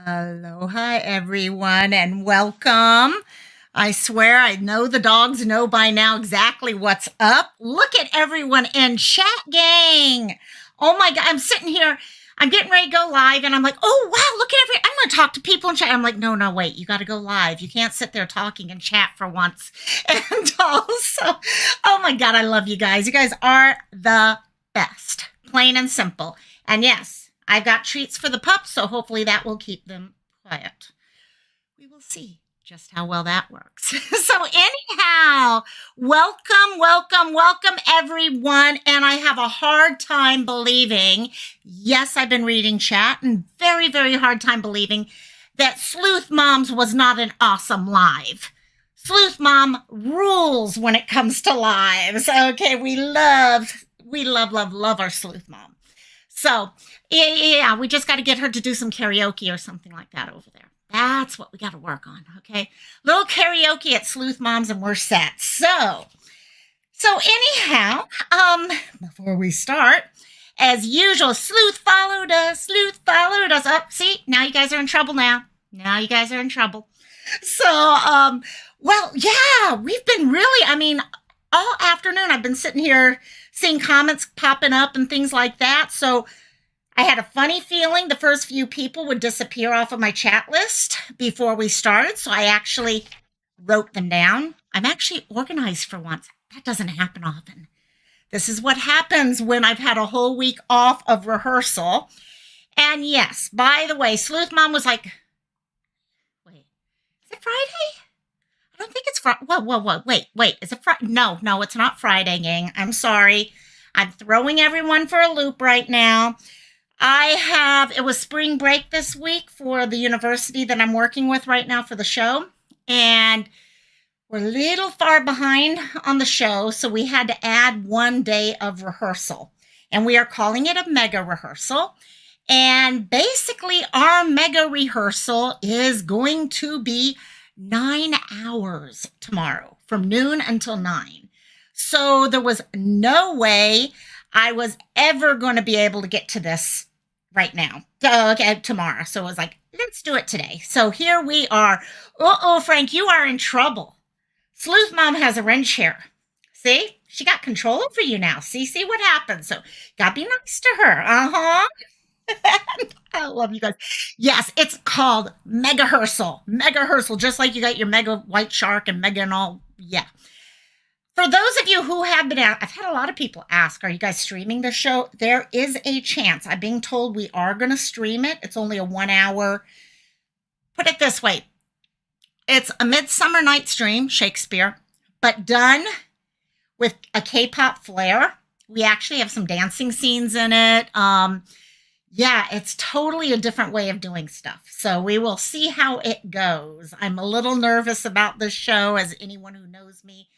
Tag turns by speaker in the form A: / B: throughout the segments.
A: Aloha, everyone, and welcome. I swear I know the dogs know by now exactly what's up. Look at everyone in chat, gang. Oh my God, I'm sitting here. I'm getting ready to go live, and I'm like, oh, wow, look at I'm going to talk to people in chat. I'm like, no, wait, you got to go live. You can't sit there talking in chat for once. And also, oh my God, I love you guys. You guys are the best, plain and simple. And yes, I've got treats for the pups, so hopefully that will keep them quiet. We will see just how well that works. So anyhow, welcome, everyone. And I have a hard time believing, yes, I've been reading chat, and very, very hard time believing that Sleuth Moms was not an awesome live. Sleuth Mom rules when it comes to lives. Okay, we love our Sleuth Mom. So, yeah, we just got to get her to do some karaoke or something like that over there. That's what we got to work on, okay? Little karaoke at Sleuth Moms and we're set. So anyhow, before we start, as usual, Sleuth followed us. Oh, see, now you guys are in trouble now. So, well, yeah, we've been really, all afternoon I've been sitting here seeing comments popping up and things like that. So I had a funny feeling the first few people would disappear off of my chat list before we started. So I actually wrote them down. I'm actually organized for once. That doesn't happen often. This is what happens when I've had a whole week off of rehearsal. And yes, by the way, Sleuth Mom was like, wait, is it Friday? I don't think it's Friday. Whoa. Wait. Is it Friday? No, it's not Friday, gang. I'm sorry. I'm throwing everyone for a loop right now. It was spring break this week for the university that I'm working with right now for the show. And we're a little far behind on the show, so we had to add 1 day of rehearsal. And we are calling it a mega rehearsal. And basically, our mega rehearsal is going to be 9 hours tomorrow from noon until 9. So there was no way I was ever going to be able to get to this right now. Okay, tomorrow. So it was like, let's do it today. So here we are. Uh-oh, Frank, you are in trouble. Sleuth Mom has a wrench here. See? She got control over you now. See what happens. So gotta be nice to her. Uh-huh. I love you guys. Yes, it's called Mega Rehearsal, just like you got your Mega White Shark and Mega and all. Yeah. For those of you who have been out, I've had a lot of people ask, are you guys streaming the show? There is a chance. I'm being told we are going to stream it. It's only a 1 hour. Put it this way. It's a Midsummer Night Stream, Shakespeare, but done with a K-pop flair. We actually have some dancing scenes in it. Yeah, it's totally a different way of doing stuff. So we will see how it goes. I'm a little nervous about this show, as anyone who knows me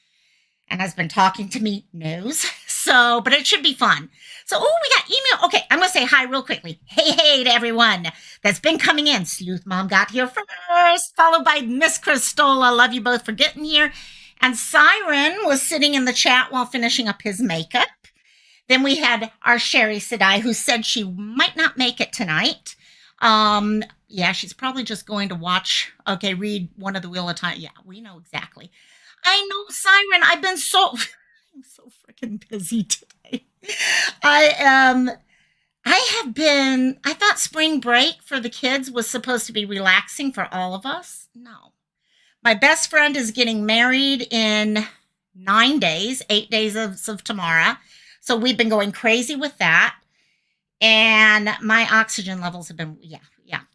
A: and has been talking to me knows. So, but it should be fun. So, we got email. Okay, I'm going to say hi real quickly. Hey to everyone that's been coming in. Sleuth Mom got here first, followed by Miss Cristola. Love you both for getting here. And Siren was sitting in the chat while finishing up his makeup. Then we had our Sherry Sedai, who said she might not make it tonight. Yeah, she's probably just going to read one of the Wheel of Time. Yeah, we know exactly. I know, Siren, I'm so freaking busy today. I thought spring break for the kids was supposed to be relaxing for all of us. No. My best friend is getting married in 9 days, 8 days of tomorrow. So we've been going crazy with that. And my oxygen levels have been, yeah,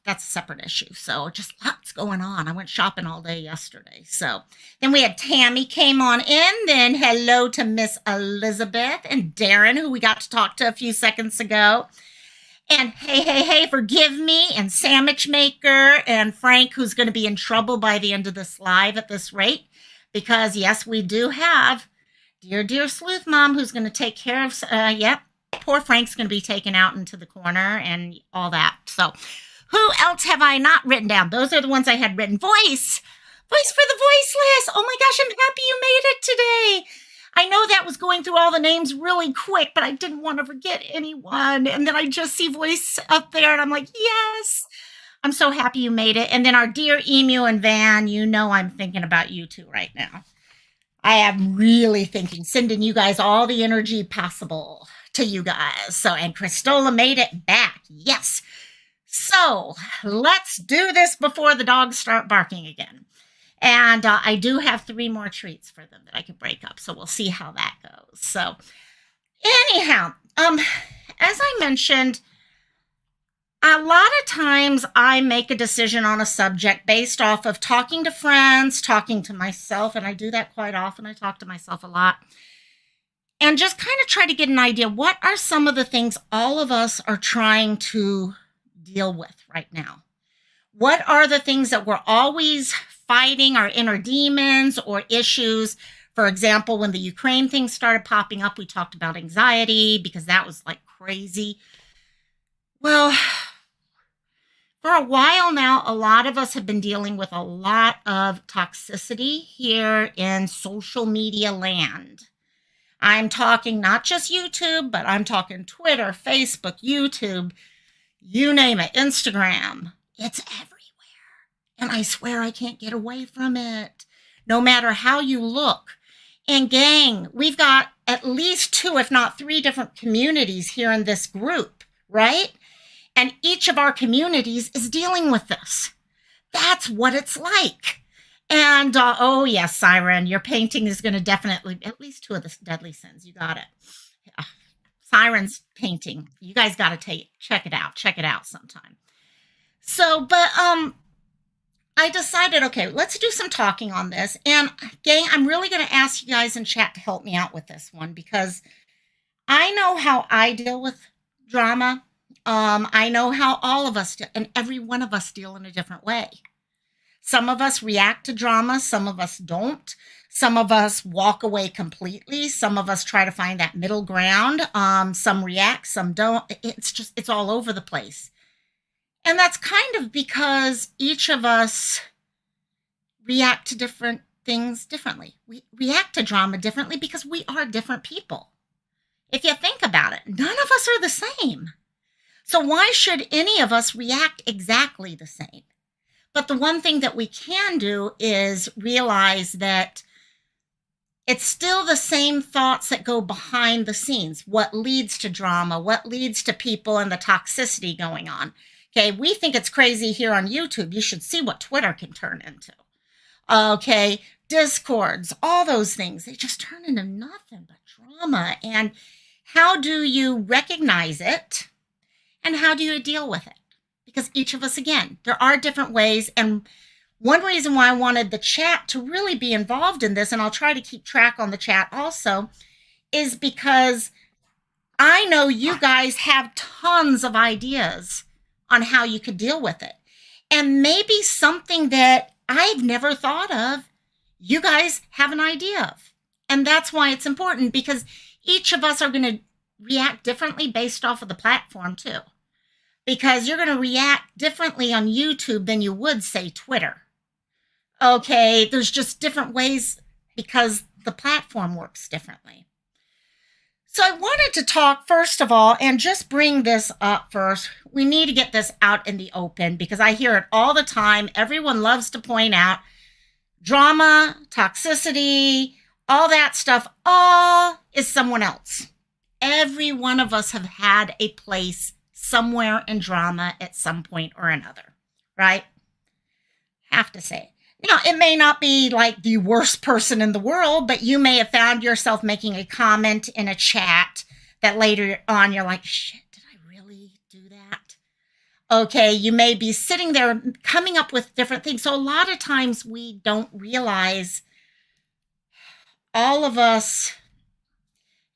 A: that's a separate issue. So just lots going on. I went shopping all day yesterday. So then we had Tammy came on in. Then hello to Miss Elizabeth and Darren, who we got to talk to a few seconds ago. And hey, forgive me. And Sandwich Maker and Frank, who's going to be in trouble by the end of this live at this rate. Because yes, we do have dear Sleuth Mom, who's going to take care of, poor Frank's going to be taken out into the corner and all that. So who else have I not written down? Those are the ones I had written. Voice for the voiceless. Oh my gosh, I'm happy you made it today. I know that was going through all the names really quick, but I didn't want to forget anyone. And then I just see Voice up there and I'm like, yes. I'm so happy you made it. And then our dear Emu and Van, you know I'm thinking about you two right now. I am really thinking, sending you guys all the energy possible to you guys. So, and Christola made it back. Yes. So let's do this before the dogs start barking again. And I do have 3 more treats for them that I could break up. So we'll see how that goes. So anyhow, as I mentioned, a lot of times I make a decision on a subject based off of talking to friends, talking to myself, and I do that quite often. I talk to myself a lot. And just kind of try to get an idea, what are some of the things all of us are trying to deal with right now? What are the things that we're always fighting, our inner demons or issues? For example, when the Ukraine thing started popping up, we talked about anxiety because that was like crazy. Well, for a while now, a lot of us have been dealing with a lot of toxicity here in social media land. I'm talking not just YouTube, but I'm talking Twitter, Facebook, YouTube, you name it, Instagram. It's everywhere. And I swear I can't get away from it, no matter how you look. And gang, we've got at least 2, if not 3 different communities here in this group, right? And each of our communities is dealing with this. That's what it's like. And, oh yes, Siren, your painting is going to definitely, at least 2 of the deadly sins. You got it. Siren's painting. You guys got to check it out. Check it out sometime. So, but, I decided, okay, let's do some talking on this. And gang, I'm really going to ask you guys in chat to help me out with this one because I know how I deal with drama. I know how all of us, and every one of us deal in a different way. Some of us react to drama. Some of us don't. Some of us walk away completely. Some of us try to find that middle ground. Some react, some don't. It's all over the place. And that's kind of because each of us react to different things differently. We react to drama differently because we are different people. If you think about it, none of us are the same. So why should any of us react exactly the same? But the one thing that we can do is realize that it's still the same thoughts that go behind the scenes. What leads to drama? What leads to people and the toxicity going on? Okay, we think it's crazy here on YouTube. You should see what Twitter can turn into. Okay, discords, all those things. They just turn into nothing but drama. And how do you recognize it? And how do you deal with it? Because each of us, again, there are different ways. And one reason why I wanted the chat to really be involved in this, and I'll try to keep track on the chat also, is because I know you guys have tons of ideas on how you could deal with it. And maybe something that I've never thought of, you guys have an idea of. And that's why it's important, because each of us are going to react differently based off of the platform too. Because you're going to react differently on YouTube than you would, say, Twitter. Okay, there's just different ways because the platform works differently. So I wanted to talk, first of all, and just bring this up first. We need to get this out in the open because I hear it all the time. Everyone loves to point out drama, toxicity, all that stuff, all is someone else. Every one of us have had a place somewhere in drama at some point or another, right? Have to say it. Now, it may not be like the worst person in the world, but you may have found yourself making a comment in a chat that later on you're like, shit, did I really do that? Okay, you may be sitting there coming up with different things. So a lot of times we don't realize all of us,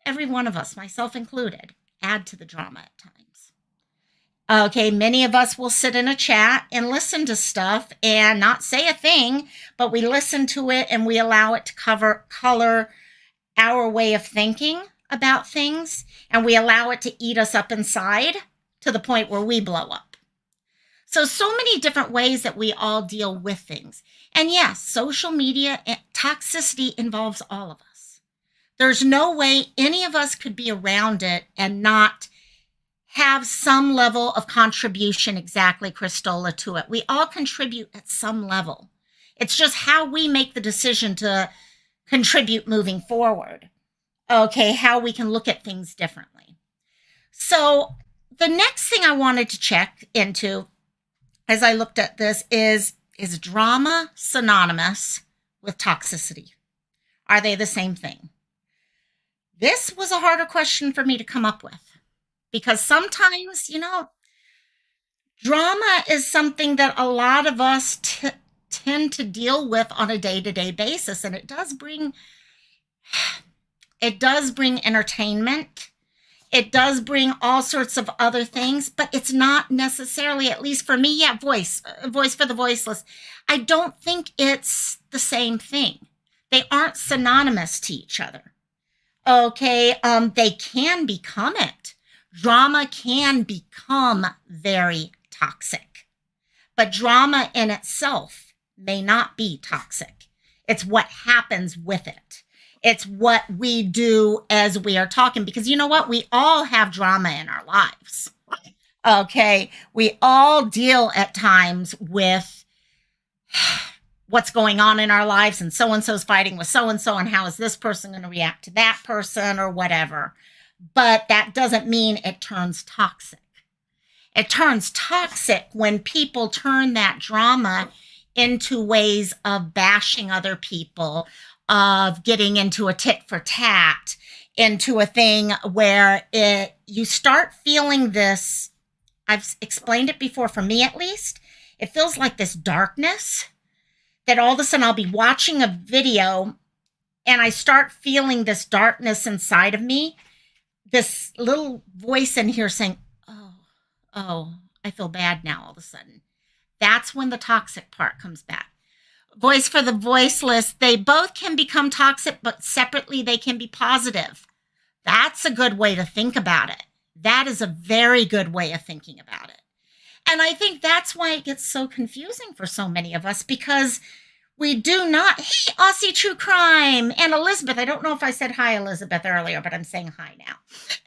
A: every one of us, myself included, add to the drama at times. Okay, many of us will sit in a chat and listen to stuff and not say a thing, but we listen to it and we allow it to color our way of thinking about things, and we allow it to eat us up inside to the point where we blow up. So many different ways that we all deal with things. And yes, social media and toxicity involves all of us. There's no way any of us could be around it and not have some level of contribution, exactly, Christola, to it. We all contribute at some level. It's just how we make the decision to contribute moving forward. Okay, how we can look at things differently. So the next thing I wanted to check into as I looked at this is drama synonymous with toxicity? Are they the same thing? This was a harder question for me to come up with because sometimes, drama is something that a lot of us tend to deal with on a day-to-day basis, and it does bring entertainment. It does bring all sorts of other things, but it's not necessarily, at least for me, voice for the voiceless. I don't think it's the same thing. They aren't synonymous to each other. Okay, they can become it. Drama can become very toxic, but drama in itself may not be toxic. It's what happens with it. It's what we do as we are talking, because you know what? We all have drama in our lives. Okay, we all deal at times with what's going on in our lives, and so-and-so's fighting with so-and-so, and how is this person going to react to that person or whatever. But that doesn't mean it turns toxic. It turns toxic when people turn that drama into ways of bashing other people, of getting into a tit for tat, into a thing where you start feeling this. I've explained it before, for me at least. It feels like this darkness that all of a sudden I'll be watching a video and I start feeling this darkness inside of me, this little voice in here saying, oh, I feel bad now all of a sudden. That's when the toxic part comes back. Voice for the voiceless, they both can become toxic, but separately they can be positive. That's a good way to think about it. That is a very good way of thinking about it. And I think that's why it gets so confusing for so many of us, because we do not, hey, Aussie True Crime, and Elizabeth, I don't know if I said hi, Elizabeth, earlier, but I'm saying hi now.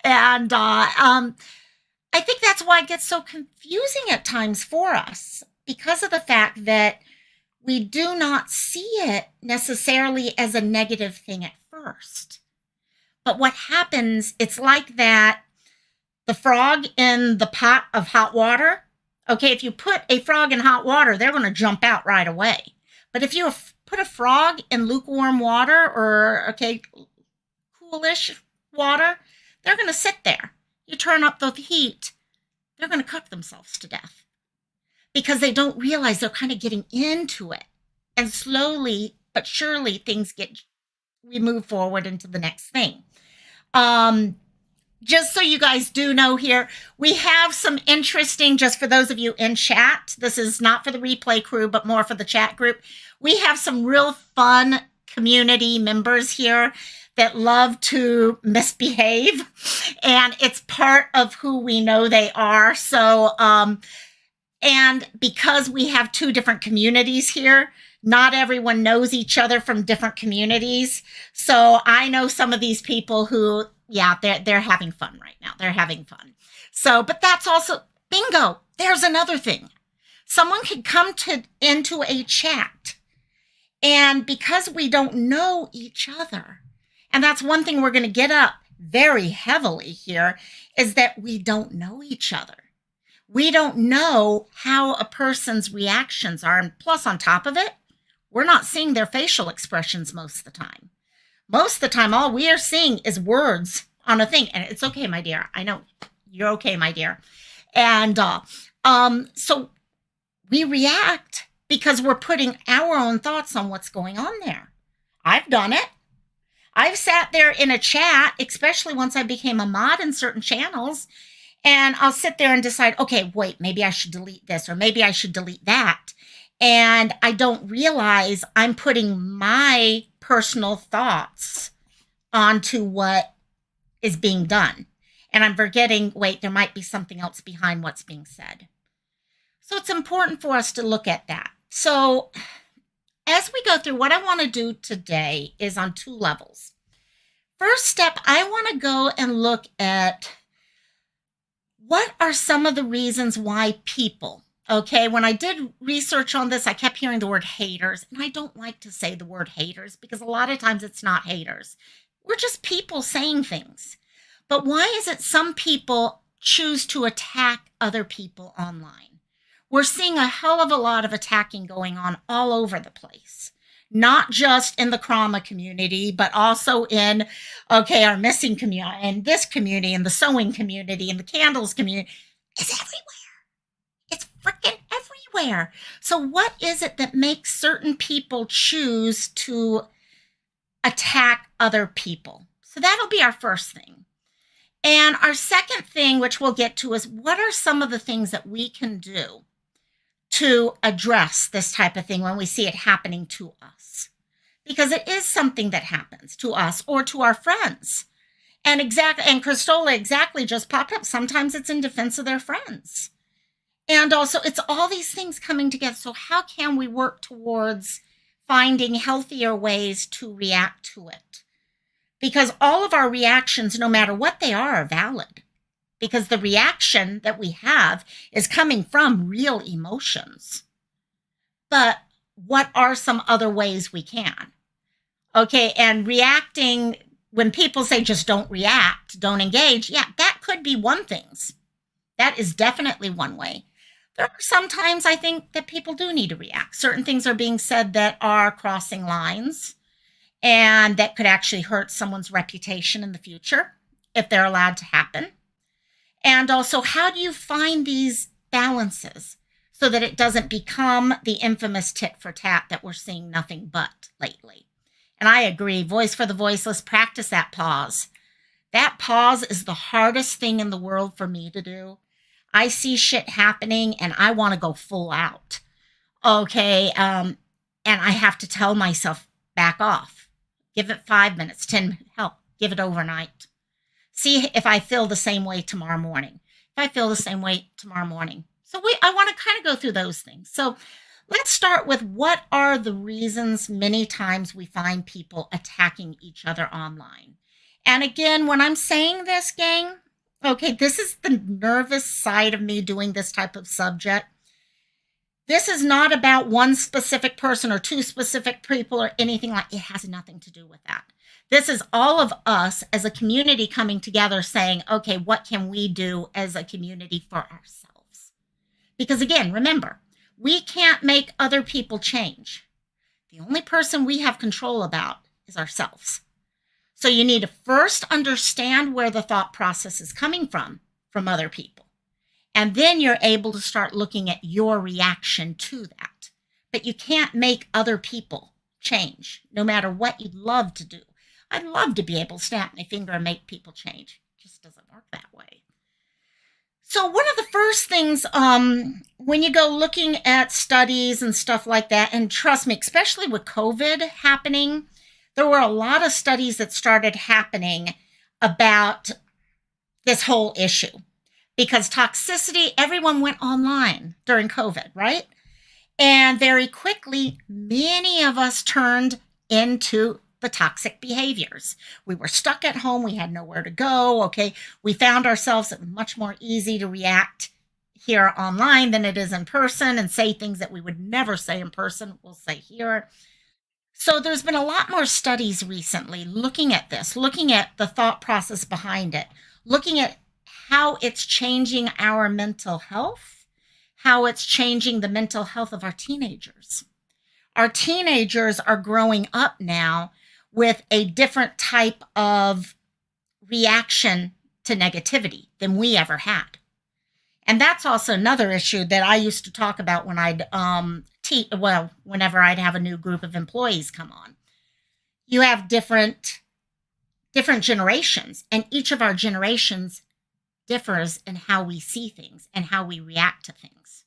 A: And I think that's why it gets so confusing at times for us, because of the fact that we do not see it necessarily as a negative thing at first. But what happens, it's like that, the frog in the pot of hot water. Okay, if you put a frog in hot water, they're going to jump out right away. But if you put a frog in lukewarm water or, coolish water, they're going to sit there. You turn up the heat, they're going to cook themselves to death because they don't realize they're kind of getting into it. And slowly but surely we move forward into the next thing. Just so you guys do know here, we have some interesting, just for those of you in chat, this is not for the replay crew, but more for the chat group. We have some real fun community members here that love to misbehave, and it's part of who we know they are. So, and because we have two different communities here, not everyone knows each other from different communities. So I know some of these people who, they're having fun right now. They're having fun. So, but that's also, bingo, there's another thing. Someone could come into a chat, and because we don't know each other, and that's one thing we're going to get up very heavily here, is that we don't know each other. We don't know how a person's reactions are. And plus, on top of it, we're not seeing their facial expressions most of the time. Most of the time, all we are seeing is words on a thing. And it's okay, my dear. I know you're okay, my dear. And so we react because we're putting our own thoughts on what's going on there. I've done it. I've sat there in a chat, especially once I became a mod in certain channels, and I'll sit there and decide, okay, wait, maybe I should delete this, or maybe I should delete that. And I don't realize I'm putting my personal thoughts onto what is being done. And I'm forgetting, wait, there might be something else behind what's being said. So it's important for us to look at that. So as we go through, what I want to do today is on two levels. First step, I want to go and look at what are some of the reasons why people, okay, when I did research on this, I kept hearing the word haters, and I don't like to say the word haters because a lot of times it's not haters. We're just people saying things. But why is it some people choose to attack other people online? We're seeing a hell of a lot of attacking going on all over the place. Not just in the trauma community, but also in, okay, our missing community, and this community, and the sewing community, and the candles community. It's everywhere. It's freaking everywhere. So, what is it that makes certain people choose to attack other people? So, that'll be our first thing. And our second thing, which we'll get to, is what are some of the things that we can do to address this type of thing when we see it happening to us? Because it is something that happens to us or to our friends. And Christola exactly just popped up. Sometimes it's in defense of their friends. And also, it's all these things coming together. So how can we work towards finding healthier ways to react to it? Because all of our reactions, no matter what they are valid. Because the reaction that we have is coming from real emotions. But what are some other ways we can? Okay, and reacting, when people say just don't react, don't engage, yeah, that could be one thing. That is definitely one way. There are some times I think that people do need to react. Certain things are being said that are crossing lines and that could actually hurt someone's reputation in the future if they're allowed to happen. And also, how do you find these balances so that it doesn't become the infamous tit for tat that we're seeing nothing but lately? And I agree, voice for the voiceless, practice that pause. That pause is the hardest thing in the world for me to do. I see shit happening and I want to go full out. Okay, and I have to tell myself, back off. Give it 5 minutes, 10, hell, give it overnight. See if I feel the same way tomorrow morning. If I feel the same way tomorrow morning. So I want to kind of go through those things. So let's start with what are the reasons many times we find people attacking each other online. And again, when I'm saying this, gang, okay, this is the nervous side of me doing this type of subject. This is not about one specific person or two specific people or anything like it. Has nothing to do with that. This is all of us as a community coming together saying, okay, what can we do as a community for ourselves? Because again, remember, we can't make other people change. The only person we have control about is ourselves. So you need to first understand where the thought process is coming from other people. And then you're able to start looking at your reaction to that. But you can't make other people change, no matter what you'd love to do. I'd love to be able to snap my finger and make people change. It just doesn't work that way. So one of the first things, when you go looking at studies and stuff like that, and trust me, especially with COVID happening, there were a lot of studies that started happening about this whole issue. Because toxicity, everyone went online during COVID, right? And very quickly, many of us turned into the toxic behaviors. We were stuck at home. We had nowhere to go. Okay. We found ourselves much more easy to react here online than it is in person and say things that we would never say in person. We'll say here. So there's been a lot more studies recently looking at this, looking at the thought process behind it, looking at how it's changing our mental health, how it's changing the mental health of our teenagers. Our teenagers are growing up now with a different type of reaction to negativity than we ever had. And that's also another issue that I used to talk about when I'd whenever I'd have a new group of employees come on. You have different generations, and each of our generations differs in how we see things and how we react to things.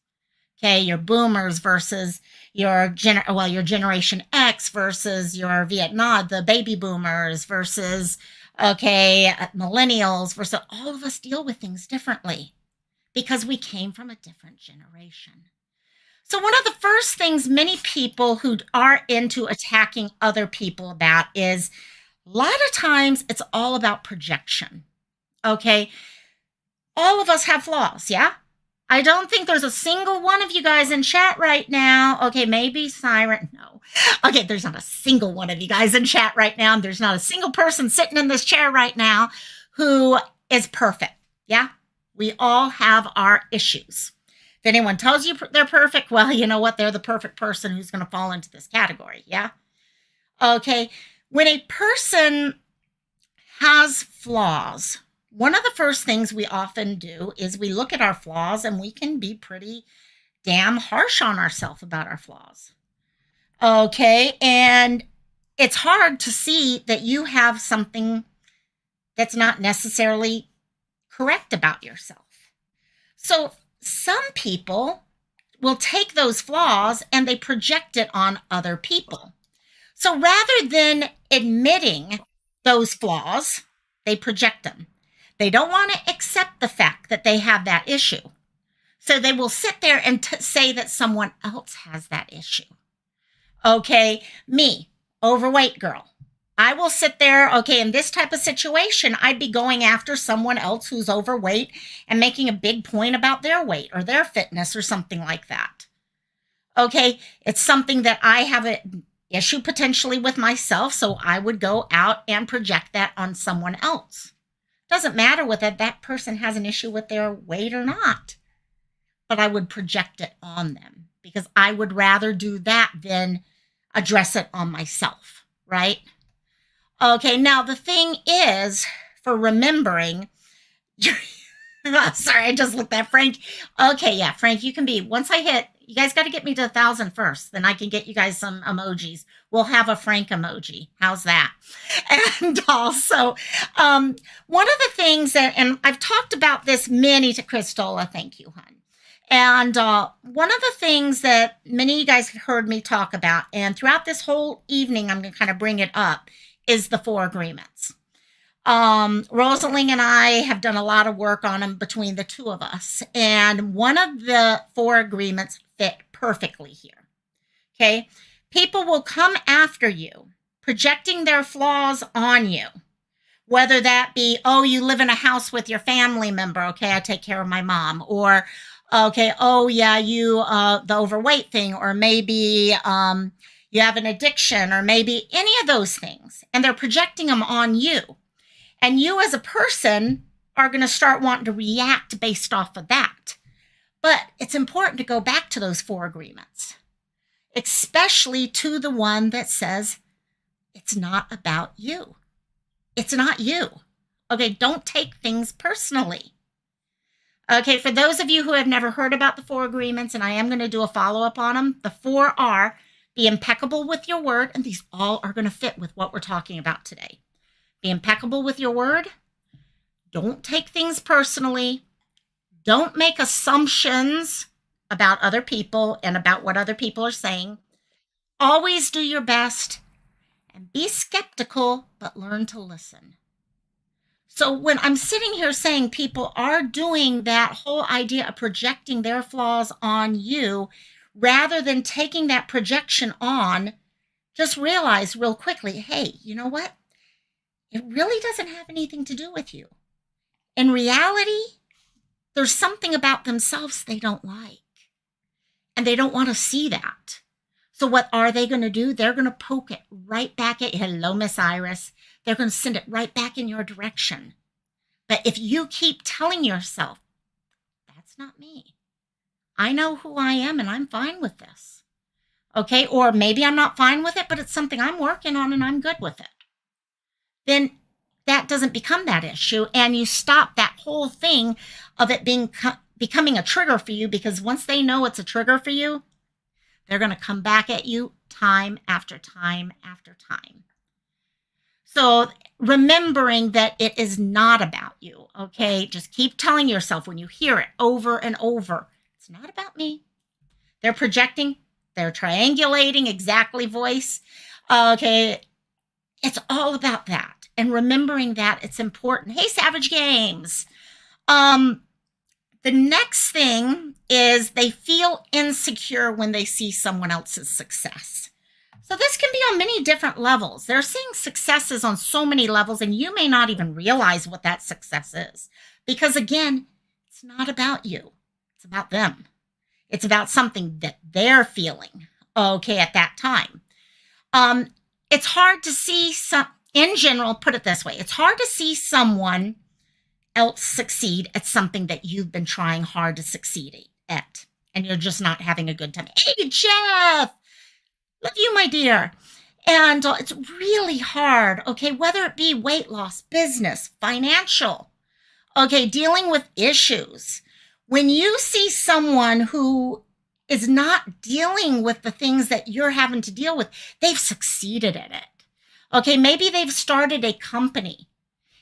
A: Okay, your boomers versus your Generation X versus your Vietnam, the baby boomers versus, millennials versus, all of us deal with things differently because we came from a different generation. So one of the first things many people who are into attacking other people about is a lot of times it's all about projection. Okay, All of us have flaws, yeah? I don't think there's a single one of you guys in chat right now. Okay, maybe Siren. No. Okay, there's not a single one of you guys in chat right now. There's not a single person sitting in this chair right now who is perfect. Yeah? We all have our issues. If anyone tells you they're perfect, well, you know what? They're the perfect person who's going to fall into this category. Yeah? Okay. When a person has flaws, one of the first things we often do is we look at our flaws, and we can be pretty damn harsh on ourselves about our flaws. Okay. And it's hard to see that you have something that's not necessarily correct about yourself. So some people will take those flaws and they project it on other people. So rather than admitting those flaws, they project them. They don't want to accept the fact that they have that issue. So they will sit there and say that someone else has that issue. Okay, me, overweight girl. I will sit there, okay, in this type of situation, I'd be going after someone else who's overweight and making a big point about their weight or their fitness or something like that. Okay, it's something that I have an issue potentially with myself, so I would go out and project that on someone else. Doesn't matter whether that person has an issue with their weight or not, but I would project it on them because I would rather do that than address it on myself, right? Okay, now the thing is, for remembering, sorry, I just looked at Frank. Okay, yeah, Frank, you can be, once I hit, you guys got to get me to 1,000 first, then I can get you guys some emojis. We'll have a Frank emoji. How's that? And also, one of the things that, and I've talked about this many to Christola, thank you, hon. And one of the things that many of you guys have heard me talk about, and throughout this whole evening, I'm going to kind of bring it up, is the 4 agreements. Rosalie and I have done a lot of work on them between the two of us. And one of the 4 agreements fit perfectly here. Okay. People will come after you, projecting their flaws on you. Whether that be, oh, you live in a house with your family member. Okay. I take care of my mom. Or, okay. Oh yeah, you, the overweight thing, or maybe, you have an addiction, or maybe any of those things. And they're projecting them on you. And you as a person are going to start wanting to react based off of that. But it's important to go back to those 4 agreements, especially to the one that says it's not about you. It's not you. Okay, don't take things personally. Okay, for those of you who have never heard about the 4 agreements, and I am going to do a follow-up on them, the 4 are: be impeccable with your word, and these all are going to fit with what we're talking about today. Be impeccable with your word. Don't take things personally. Don't make assumptions about other people and about what other people are saying. Always do your best and be skeptical, but learn to listen. So when I'm sitting here saying people are doing that whole idea of projecting their flaws on you, rather than taking that projection on, just realize real quickly, hey, you know what? It really doesn't have anything to do with you. In reality, there's something about themselves they don't like. And they don't want to see that. So what are they going to do? They're going to poke it right back at you. Hello, Miss Iris. They're going to send it right back in your direction. But if you keep telling yourself, that's not me. I know who I am and I'm fine with this. Okay, or maybe I'm not fine with it, but it's something I'm working on and I'm good with it. Then that doesn't become that issue, and you stop that whole thing of it becoming a trigger for you, because once they know it's a trigger for you, they're going to come back at you time after time after time. So remembering that it is not about you, okay? Just keep telling yourself when you hear it over and over, it's not about me. They're projecting, they're triangulating exactly voice. Okay, it's all about that. And remembering that it's important. Hey, Savage Games. The next thing is they feel insecure when they see someone else's success. So this can be on many different levels. They're seeing successes on so many levels, and you may not even realize what that success is. Because again, not about you. It's about them. It's about something that they're feeling, okay, at that time. It's hard to see in general, put it this way, it's hard to see someone else succeed at something that you've been trying hard to succeed at, and you're just not having a good time. Hey, Jeff! Love you, my dear. And it's really hard, okay, whether it be weight loss, business, financial, okay, dealing with issues. When you see someone who is not dealing with the things that you're having to deal with, they've succeeded at it. Okay, maybe they've started a company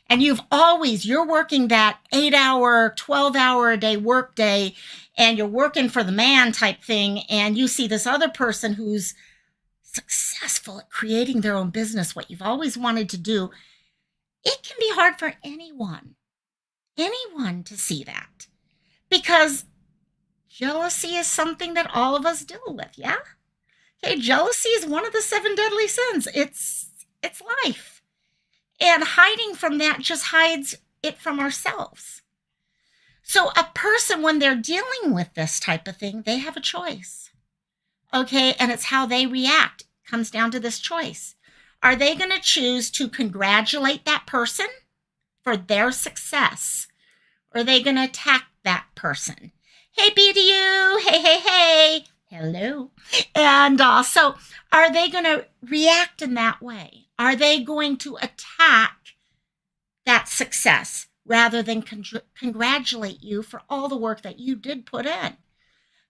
A: and you're working that 8-hour, 12-hour a day work day, and you're working for the man type thing, and you see this other person who's successful at creating their own business, what you've always wanted to do. It can be hard for anyone to see that, because jealousy is something that all of us deal with, yeah? Okay, jealousy is one of the 7 deadly sins. It's life. And hiding from that just hides it from ourselves. So a person, when they're dealing with this type of thing, they have a choice. Okay, and it's how they react. It comes down to this choice. Are they going to choose to congratulate that person for their success? Or are they going to attack that person? Hey, BDU. Hey. Hello. And so are they going to react in that way? Are they going to attack that success rather than congratulate you for all the work that you did put in?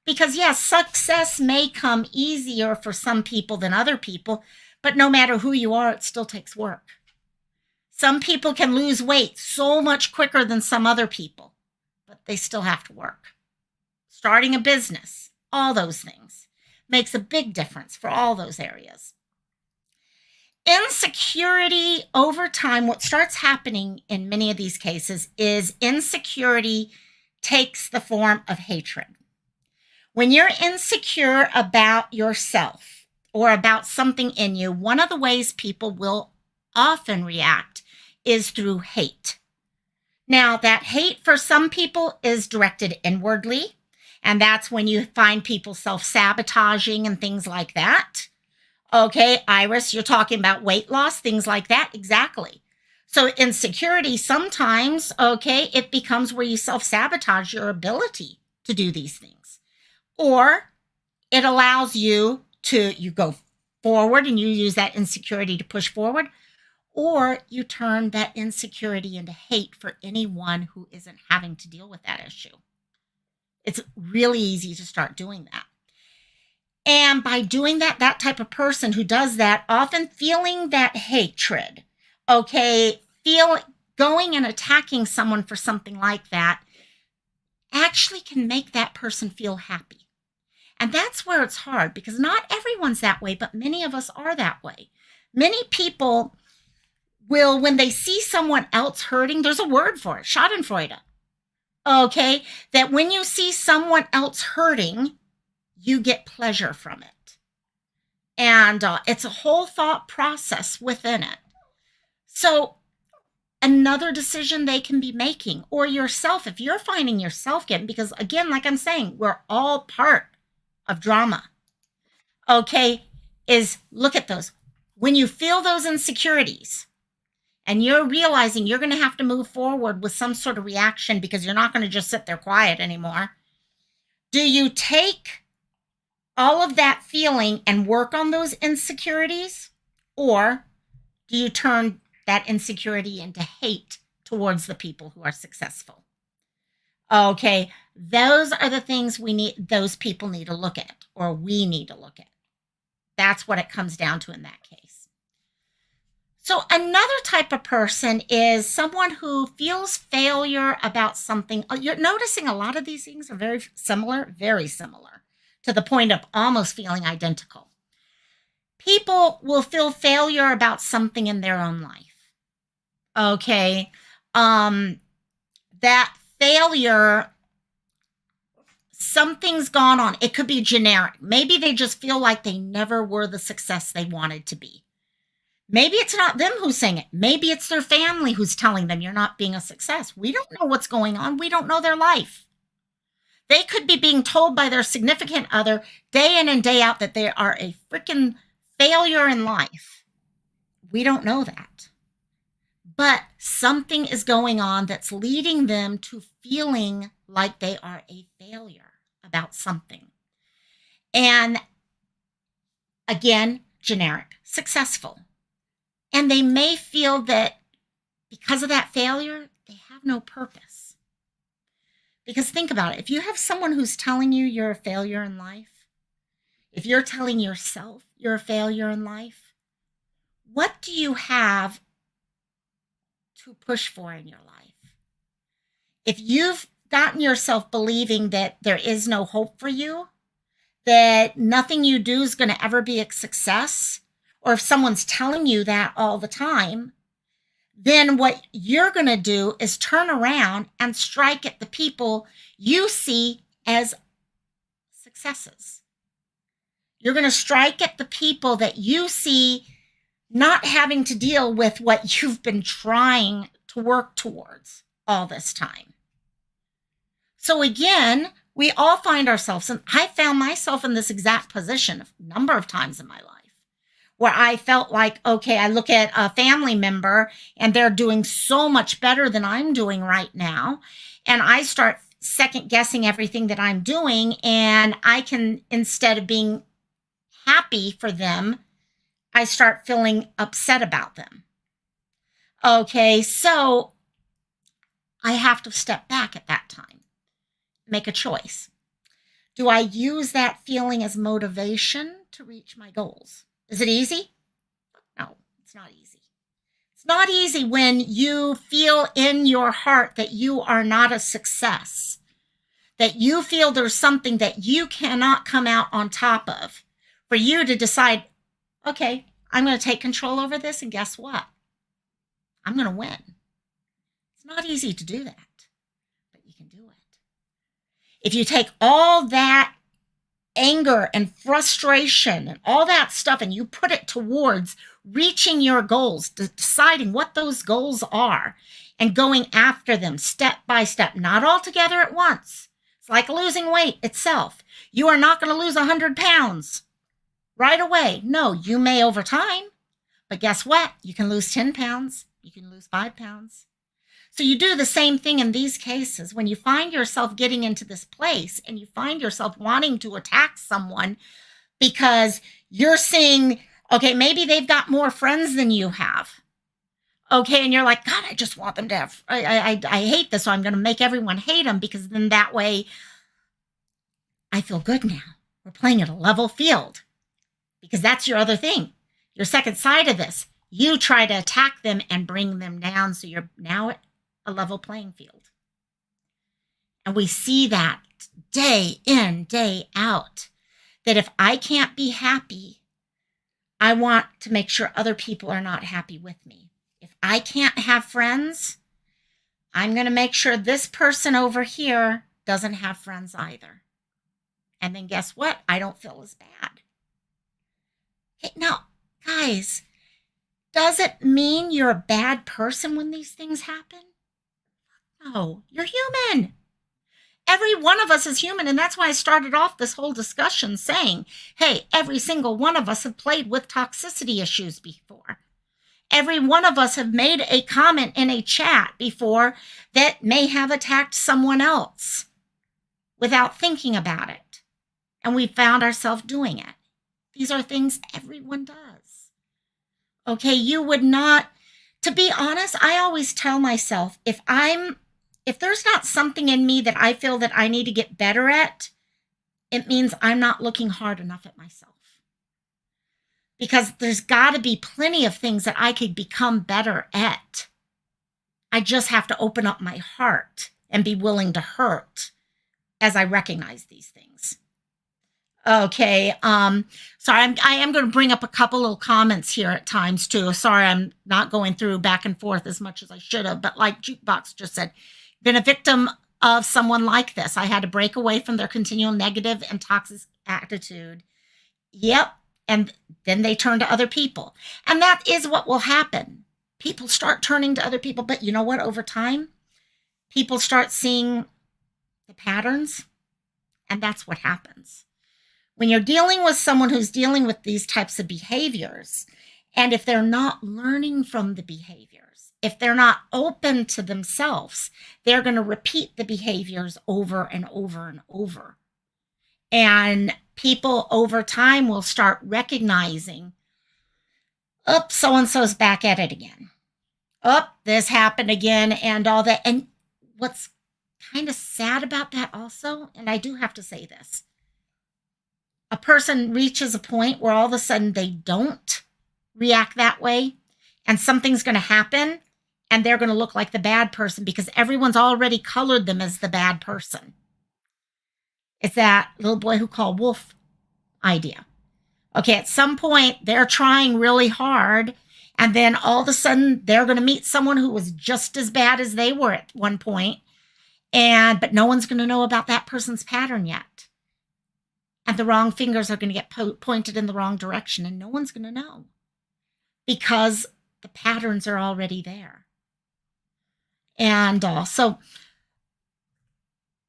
A: Because yes, success may come easier for some people than other people, but no matter who you are, it still takes work. Some people can lose weight so much quicker than some other people, but they still have to work. Starting a business, all those things, makes a big difference for all those areas. Insecurity over time, what starts happening in many of these cases is insecurity takes the form of hatred. When you're insecure about yourself or about something in you, one of the ways people will often react is through hate. Now, that hate for some people is directed inwardly, and that's when you find people self-sabotaging and things like that. Okay, Iris, you're talking about weight loss, things like that. Exactly. So insecurity sometimes, okay, it becomes where you self-sabotage your ability to do these things. Or it allows you go forward and you use that insecurity to push forward. Or you turn that insecurity into hate for anyone who isn't having to deal with that issue. It's really easy to start doing that. And by doing that, that type of person who does that, often feeling that hatred, okay, going and attacking someone for something like that, actually can make that person feel happy. And that's where it's hard, because not everyone's that way, but many of us are that way. Many people will, when they see someone else hurting, there's a word for it, Schadenfreude. Okay, that when you see someone else hurting, you get pleasure from it. And it's a whole thought process within it. So another decision they can be making, or yourself, if you're finding yourself getting, because again, like I'm saying, we're all part of drama. Okay, is look at those. When you feel those insecurities, and you're realizing you're going to have to move forward with some sort of reaction because you're not going to just sit there quiet anymore, do you take all of that feeling and work on those insecurities? Or do you turn that insecurity into hate towards the people who are successful? Okay, those are the things those people need to look at, or we need to look at. That's what it comes down to in that case. So another type of person is someone who feels failure about something. You're noticing a lot of these things are very similar, to the point of almost feeling identical. People will feel failure about something in their own life. Okay. That failure, something's gone on. It could be generic. Maybe they just feel like they never were the success they wanted to be. Maybe it's not them who's saying it. Maybe it's their family who's telling them you're not being a success. We don't know what's going on. We don't know their life. They could be being told by their significant other day in and day out that they are a freaking failure in life. We don't know that. But something is going on that's leading them to feeling like they are a failure about something. And again, generic, successful. And they may feel that because of that failure, they have no purpose. Because think about it. If you have someone who's telling you you're a failure in life, if you're telling yourself you're a failure in life, what do you have to push for in your life? If you've gotten yourself believing that there is no hope for you, that nothing you do is going to ever be a success, or if someone's telling you that all the time, then what you're going to do is turn around and strike at the people you see as successes. You're going to strike at the people that you see not having to deal with what you've been trying to work towards all this time. So again, we all find ourselves, and I found myself in this exact position a number of times in my life, where I felt like, okay, I look at a family member and they're doing so much better than I'm doing right now. And I start second guessing everything that I'm doing. And I can, instead of being happy for them, I start feeling upset about them. Okay, so I have to step back at that time, make a choice. Do I use that feeling as motivation to reach my goals? Is it easy? No, it's not easy. It's not easy when you feel in your heart that you are not a success, that you feel there's something that you cannot come out on top of, for you to decide, okay, I'm going to take control over this, and guess what? I'm going to win. It's not easy to do that, but you can do it. If you take all that anger and frustration and all that stuff and you put it towards reaching your goals, deciding what those goals are and going after them step by step, not all together at once. It's like losing weight itself. You are not going to lose 100 pounds right away. No, you may over time, but guess what? You can lose 10 pounds. You can lose 5 pounds. So you do the same thing in these cases. When you find yourself getting into this place and you find yourself wanting to attack someone because you're seeing, okay, maybe they've got more friends than you have. Okay, and you're like, God, I just want them to have, I hate this, so I'm going to make everyone hate them, because then that way I feel good now. We're playing at a level field, because that's your other thing. Your second side of this. You try to attack them and bring them down, so you're now at a level playing field. And we see that day in, day out, that if I can't be happy, I want to make sure other people are not happy with me. If I can't have friends, I'm going to make sure this person over here doesn't have friends either. And then guess what? I don't feel as bad. Okay, now, guys, does it mean you're a bad person when these things happen? No, you're human. Every one of us is human, and that's why I started off this whole discussion saying, hey, every single one of us have played with toxicity issues before. Every one of us have made a comment in a chat before that may have attacked someone else without thinking about it. And we found ourselves doing it. These are things everyone does. Okay, you would not, to be honest, I always tell myself, if there's not something in me that I feel that I need to get better at, it means I'm not looking hard enough at myself. Because there's got to be plenty of things that I could become better at. I just have to open up my heart and be willing to hurt as I recognize these things. Okay, sorry, I am going to bring up a couple little comments here at times too. Sorry, I'm not going through back and forth as much as I should have, but like Jukebox just said, been a victim of someone like this. I had to break away from their continual negative and toxic attitude. Yep, and then they turn to other people. And that is what will happen. People start turning to other people, but you know what? Over time, people start seeing the patterns. And that's what happens. When you're dealing with someone who's dealing with these types of behaviors, and if they're not learning from the behaviors, if they're not open to themselves, they're going to repeat the behaviors over and over and over. And people over time will start recognizing, oops, so-and-so's back at it again. Oh, this happened again and all that. And what's kind of sad about that also, and I do have to say this, a person reaches a point where all of a sudden they don't react that way and something's going to happen and they're going to look like the bad person because everyone's already colored them as the bad person. It's that little boy who called wolf idea. Okay, at some point they're trying really hard and then all of a sudden they're going to meet someone who was just as bad as they were at one point, but no one's going to know about that person's pattern yet. And the wrong fingers are going to get pointed in the wrong direction and no one's going to know because the patterns are already there. And also,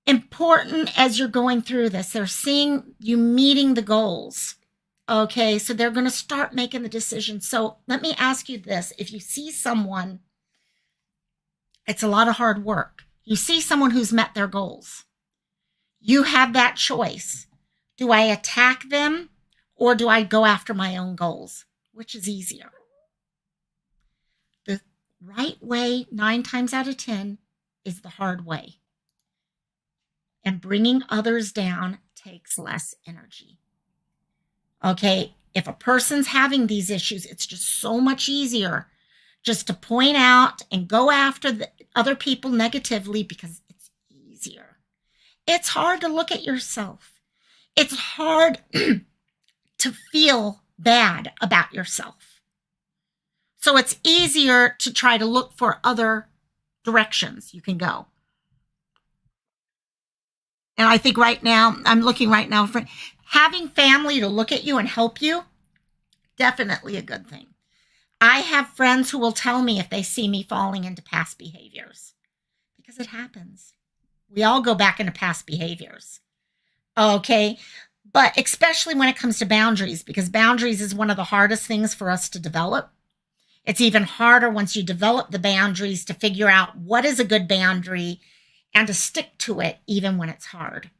A: important as you're going through this, they're seeing you meeting the goals. Okay, so they're going to start making the decision. So let me ask you this. If you see someone, it's a lot of hard work. You see someone who's met their goals. You have that choice. Do I attack them or do I go after my own goals? Which is easier? The right way, 9 times out of 10, is the hard way. And bringing others down takes less energy. Okay, if a person's having these issues, it's just so much easier just to point out and go after the other people negatively because it's easier. It's hard to look at yourself. It's hard to feel bad about yourself. So it's easier to try to look for other directions you can go. And I think right now, I'm looking right now for having family to look at you and help you, definitely a good thing. I have friends who will tell me if they see me falling into past behaviors because it happens. We all go back into past behaviors. Okay, but especially when it comes to boundaries, because boundaries is one of the hardest things for us to develop. It's even harder once you develop the boundaries to figure out what is a good boundary and to stick to it even when it's hard.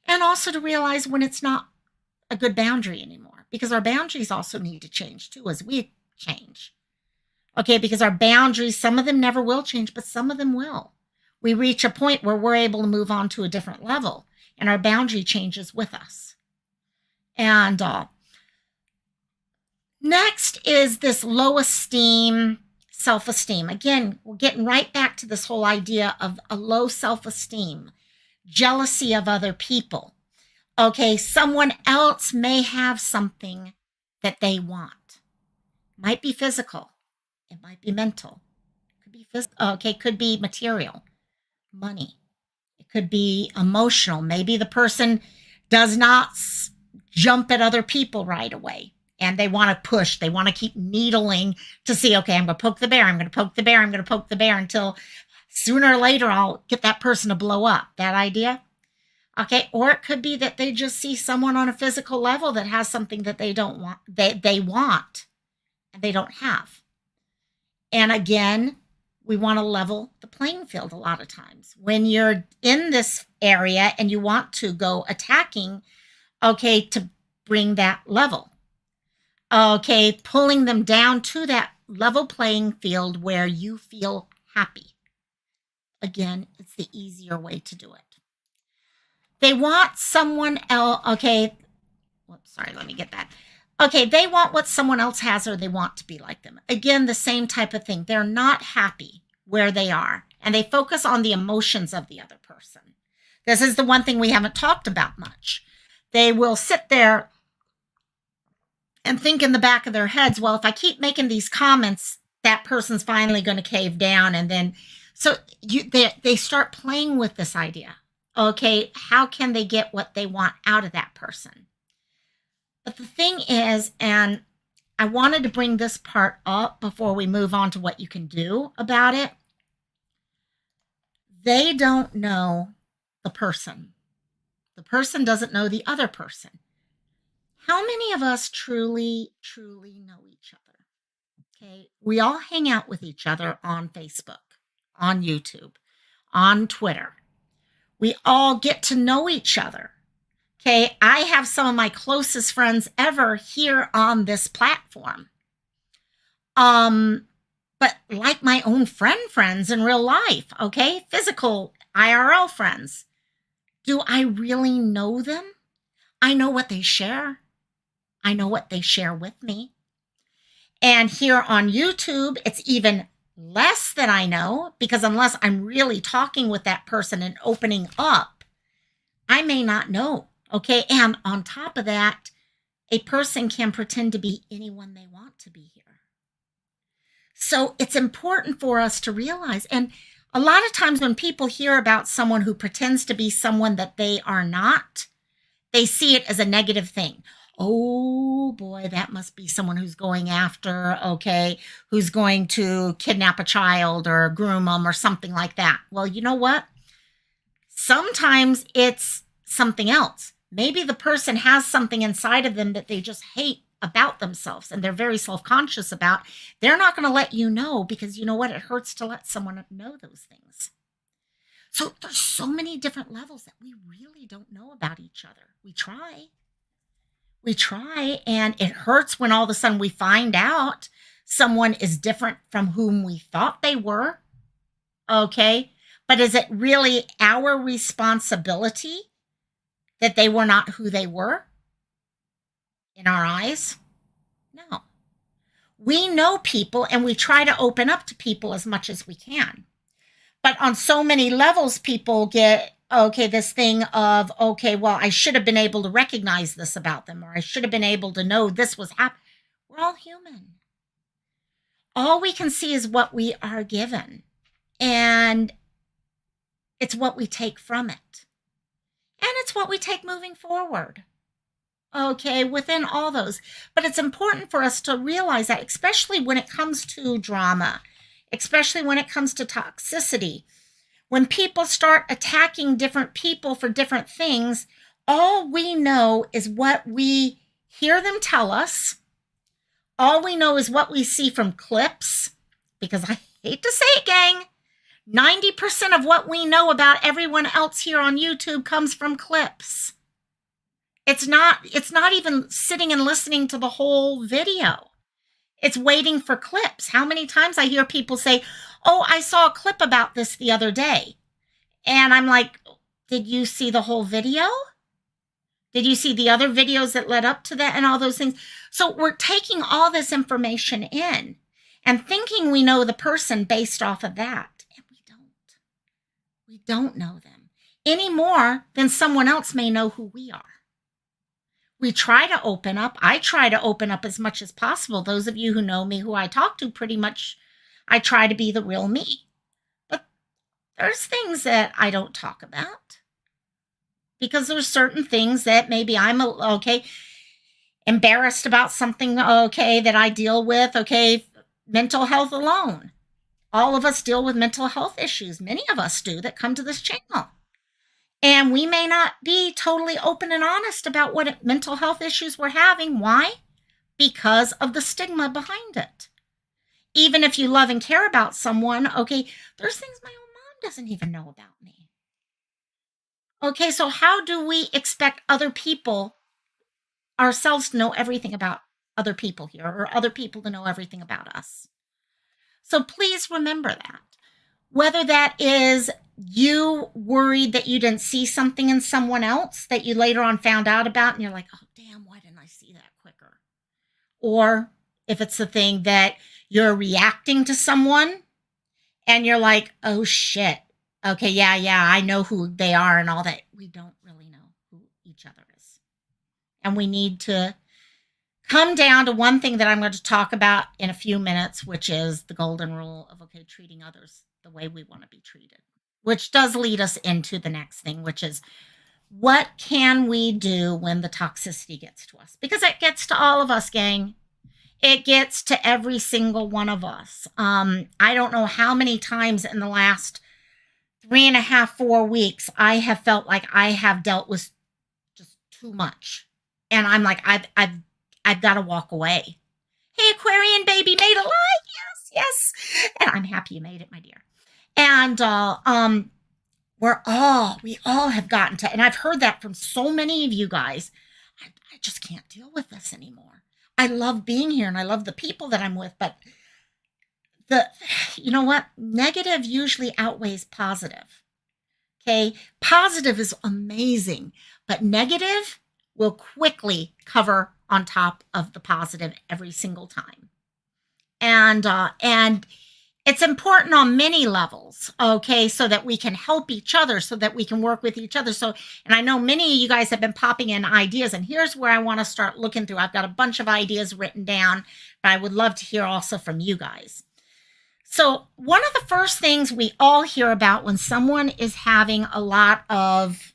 A: And also to realize when it's not a good boundary anymore, because our boundaries also need to change too as we change. Okay, because our boundaries, some of them never will change, but some of them will. We reach a point where we're able to move on to a different level and our boundary changes with us. And next is this low esteem, self-esteem. Again, we're getting right back to this whole idea of a low self-esteem, jealousy of other people. Okay, someone else may have something that they want. Might be physical. It might be mental. Could be physical. Okay, could be material, money. It could be emotional. Maybe the person does not jump at other people right away. And they want to push. They want to keep needling to see, okay, I'm going to poke the bear. I'm going to poke the bear. I'm going to poke the bear until sooner or later I'll get that person to blow up. That idea? Okay. Or it could be that they just see someone on a physical level that has something that they don't want, they want and they don't have. And again, we want to level the playing field a lot of times. When you're in this area and you want to go attacking, okay, to bring that level. Okay, pulling them down to that level playing field where you feel happy. Again, it's the easier way to do it. They want someone else, okay, whoops, sorry, let me get that. Okay, they want what someone else has or they want to be like them. Again, the same type of thing. They're not happy where they are and they focus on the emotions of the other person. This is the one thing we haven't talked about much. They will sit there and think in the back of their heads, well, if I keep making these comments, that person's finally going to cave down. And then, so they start playing with this idea. Okay, how can they get what they want out of that person? But the thing is, and I wanted to bring this part up before we move on to what you can do about it. They don't know the person. The person doesn't know the other person. How many of us truly, truly know each other? Okay. We all hang out with each other on Facebook, on YouTube, on Twitter. We all get to know each other. Okay. I have some of my closest friends ever here on this platform. But like my own friends in real life, okay? Physical IRL friends. Do I really know them? I know what they share. I know what they share with me. And here on YouTube, it's even less that I know, because unless I'm really talking with that person and opening up, I may not know. Okay. And on top of that, a person can pretend to be anyone they want to be here. So it's important for us to realize, and a lot of times when people hear about someone who pretends to be someone that they are not, they see it as a negative thing. Oh boy, that must be someone who's going after, okay, who's going to kidnap a child or groom them or something like that. Well, you know what? Sometimes it's something else. Maybe the person has something inside of them that they just hate about themselves and they're very self-conscious about. They're not going to let you know, because you know what? It hurts to let someone know those things. So there's so many different levels that we really don't know about each other. We try, and it hurts when all of a sudden we find out someone is different from whom we thought they were. Okay. But is it really our responsibility that they were not who they were in our eyes? No. We know people and we try to open up to people as much as we can. But on so many levels, people get, okay, this thing of, okay, well, I should have been able to recognize this about them, or I should have been able to know this was happening. We're all human. All we can see is what we are given, and it's what we take from it. And it's what we take moving forward. Okay, within all those. But it's important for us to realize that, especially when it comes to drama, especially when it comes to toxicity, when people start attacking different people for different things, all we know is what we hear them tell us. All we know is what we see from clips, because I hate to say it, gang, 90% of what we know about everyone else here on YouTube comes from clips. It's not even sitting and listening to the whole video. It's waiting for clips. How many times I hear people say, oh, I saw a clip about this the other day. And I'm like, did you see the whole video? Did you see the other videos that led up to that and all those things? So we're taking all this information in and thinking we know the person based off of that. And we don't. We don't know them any more than someone else may know who we are. We try to open up. I try to open up as much as possible. Those of you who know me, who I talk to, pretty much, I try to be the real me. But there's things that I don't talk about, because there's certain things that maybe I'm embarrassed about something, okay, that I deal with, okay, mental health alone. All of us deal with mental health issues. Many of us do that come to this channel. And we may not be totally open and honest about what mental health issues we're having. Why? Because of the stigma behind it. Even if you love and care about someone, okay, there's things my own mom doesn't even know about me. Okay, so how do we expect other people, ourselves, to know everything about other people here, or other people to know everything about us? So please remember that. Whether that is you worried that you didn't see something in someone else that you later on found out about, and you're like, oh, damn, why didn't I see that quicker? Or if it's the thing that you're reacting to someone and you're like, oh, shit. Okay, yeah, I know who they are and all that. We don't really know who each other is. And we need to come down to one thing that I'm going to talk about in a few minutes, which is the golden rule of, okay, treating others the way we want to be treated, which does lead us into the next thing, which is, what can we do when the toxicity gets to us? Because it gets to all of us, gang. It gets to every single one of us. I don't know how many times in the last 3.5, 4 weeks I have felt like I have dealt with too much. And I'm like, I've got to walk away. Hey, Aquarian baby made it live. Yes, yes. And I'm happy you made it, my dear. And we all have gotten to, and I've heard that from so many of you guys. I just can't deal with this anymore. I love being here and I love the people that I'm with, but you know what? Negative usually outweighs positive. Okay. Positive is amazing, but negative will quickly cover on top of the positive every single time. And it's important on many levels, okay, so that we can help each other, so that we can work with each other. So, and I know many of you guys have been popping in ideas, and here's where I want to start looking through. I've got a bunch of ideas written down, but I would love to hear also from you guys. So, one of the first things we all hear about when someone is having a lot of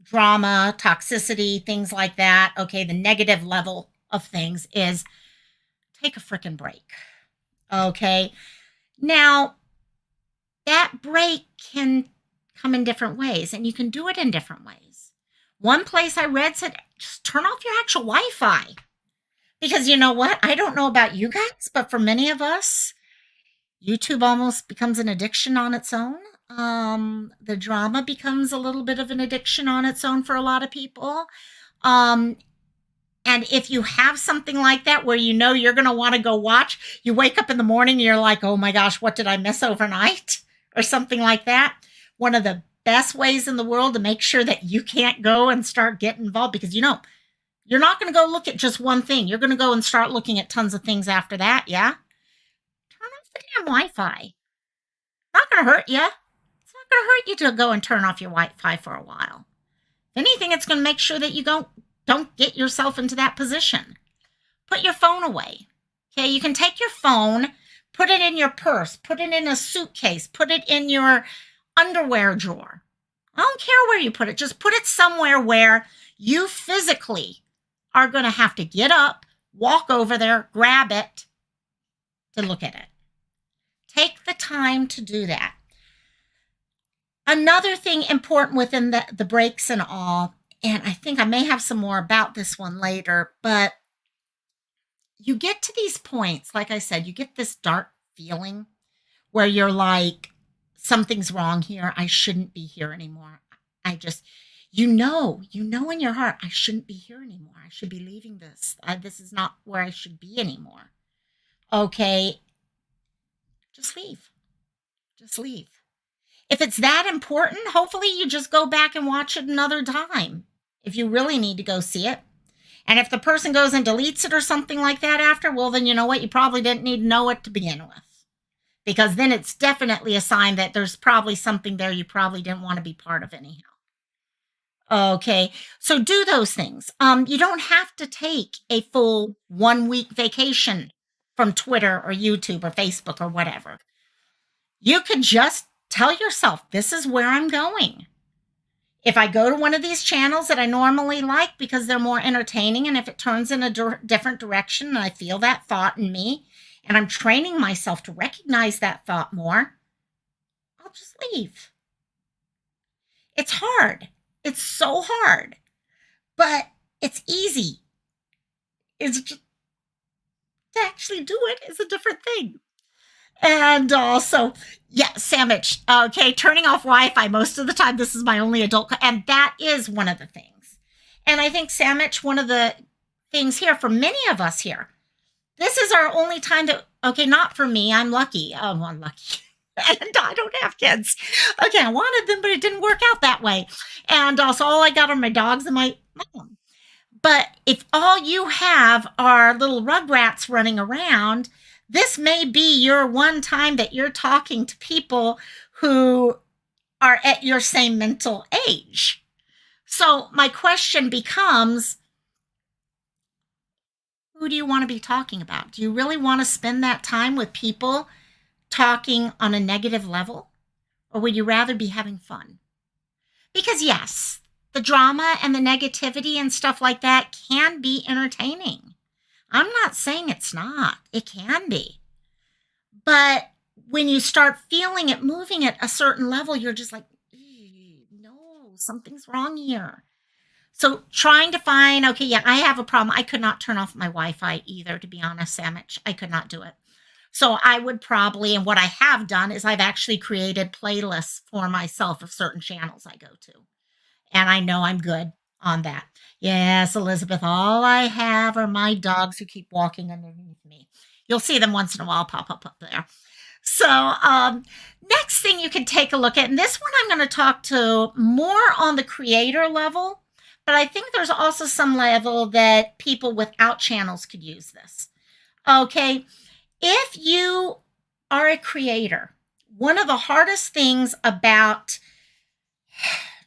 A: drama, toxicity, things like that, okay, the negative level of things is take a freaking break, okay? Now, that break can come in different ways, and you can do it in different ways. One place I read said, just turn off your actual Wi-Fi. Because you know what? I don't know about you guys, but for many of us, YouTube almost becomes an addiction on its own. The drama becomes a little bit of an addiction on its own for a lot of people. And if you have something like that where you know you're going to want to go watch, you wake up in the morning and you're like, oh my gosh, what did I miss overnight? Or something like that. One of the best ways in the world to make sure that you can't go and start getting involved, because you know, you're not going to go look at just one thing. You're going to go and start looking at tons of things after that, yeah? Turn off the damn Wi-Fi. Not going to hurt you. It's not going to hurt you to go and turn off your Wi-Fi for a while. If anything, it's going to make sure that you don't get yourself into that position. Put your phone away. Okay, you can take your phone, put it in your purse, put it in a suitcase, put it in your underwear drawer. I don't care where you put it. Just put it somewhere where you physically are going to have to get up, walk over there, grab it to look at it. Take the time to do that. Another thing important within the breaks and all, and I think I may have some more about this one later, but you get to these points, like I said, you get this dark feeling where you're like, something's wrong here. I shouldn't be here anymore. I just, you know in your heart, I shouldn't be here anymore. I should be leaving this. This is not where I should be anymore. Okay, just leave. Just leave. If it's that important, hopefully you just go back and watch it another time if you really need to go see it. And if the person goes and deletes it or something like that after, well, then you know what? You probably didn't need to know it to begin with. Because then it's definitely a sign that there's probably something there you probably didn't want to be part of anyhow. Okay, so do those things. You don't have to take a full 1-week vacation from Twitter or YouTube or Facebook or whatever. You could just tell yourself, this is where I'm going. If I go to one of these channels that I normally like because they're more entertaining, and if it turns in a different direction and I feel that thought in me, and I'm training myself to recognize that thought more, I'll just leave. It's hard. It's so hard, but it's easy. It's just to actually do it is a different thing. And also, yeah, sandwich. Okay, turning off Wi-Fi most of the time. This is my only adult, and that is one of the things. And I think sandwich, one of the things here for many of us here, this is our only time that, okay, not for me. I'm lucky. Oh, I'm lucky. And I don't have kids. Okay, I wanted them, but it didn't work out that way. And also, all I got are my dogs and my mom. But if all you have are little rugrats running around, this may be your one time that you're talking to people who are at your same mental age. So my question becomes, who do you want to be talking about? Do you really want to spend that time with people talking on a negative level? Or would you rather be having fun? Because yes, the drama and the negativity and stuff like that can be entertaining. I'm not saying it's not. It can be. But when you start feeling it moving at a certain level, you're just like, no, something's wrong here. So trying to find, okay, yeah, I have a problem. I could not turn off my Wi-Fi either, to be honest, Sandwich. I could not do it. So I would probably, and what I have done is I've actually created playlists for myself of certain channels I go to. And I know I'm good on that. Yes, Elizabeth, all I have are my dogs who keep walking underneath me. You'll see them once in a while pop up there. So, next thing you can take a look at, and this one I'm going to talk to more on the creator level, but I think there's also some level that people without channels could use this. Okay, if you are a creator, one of the hardest things about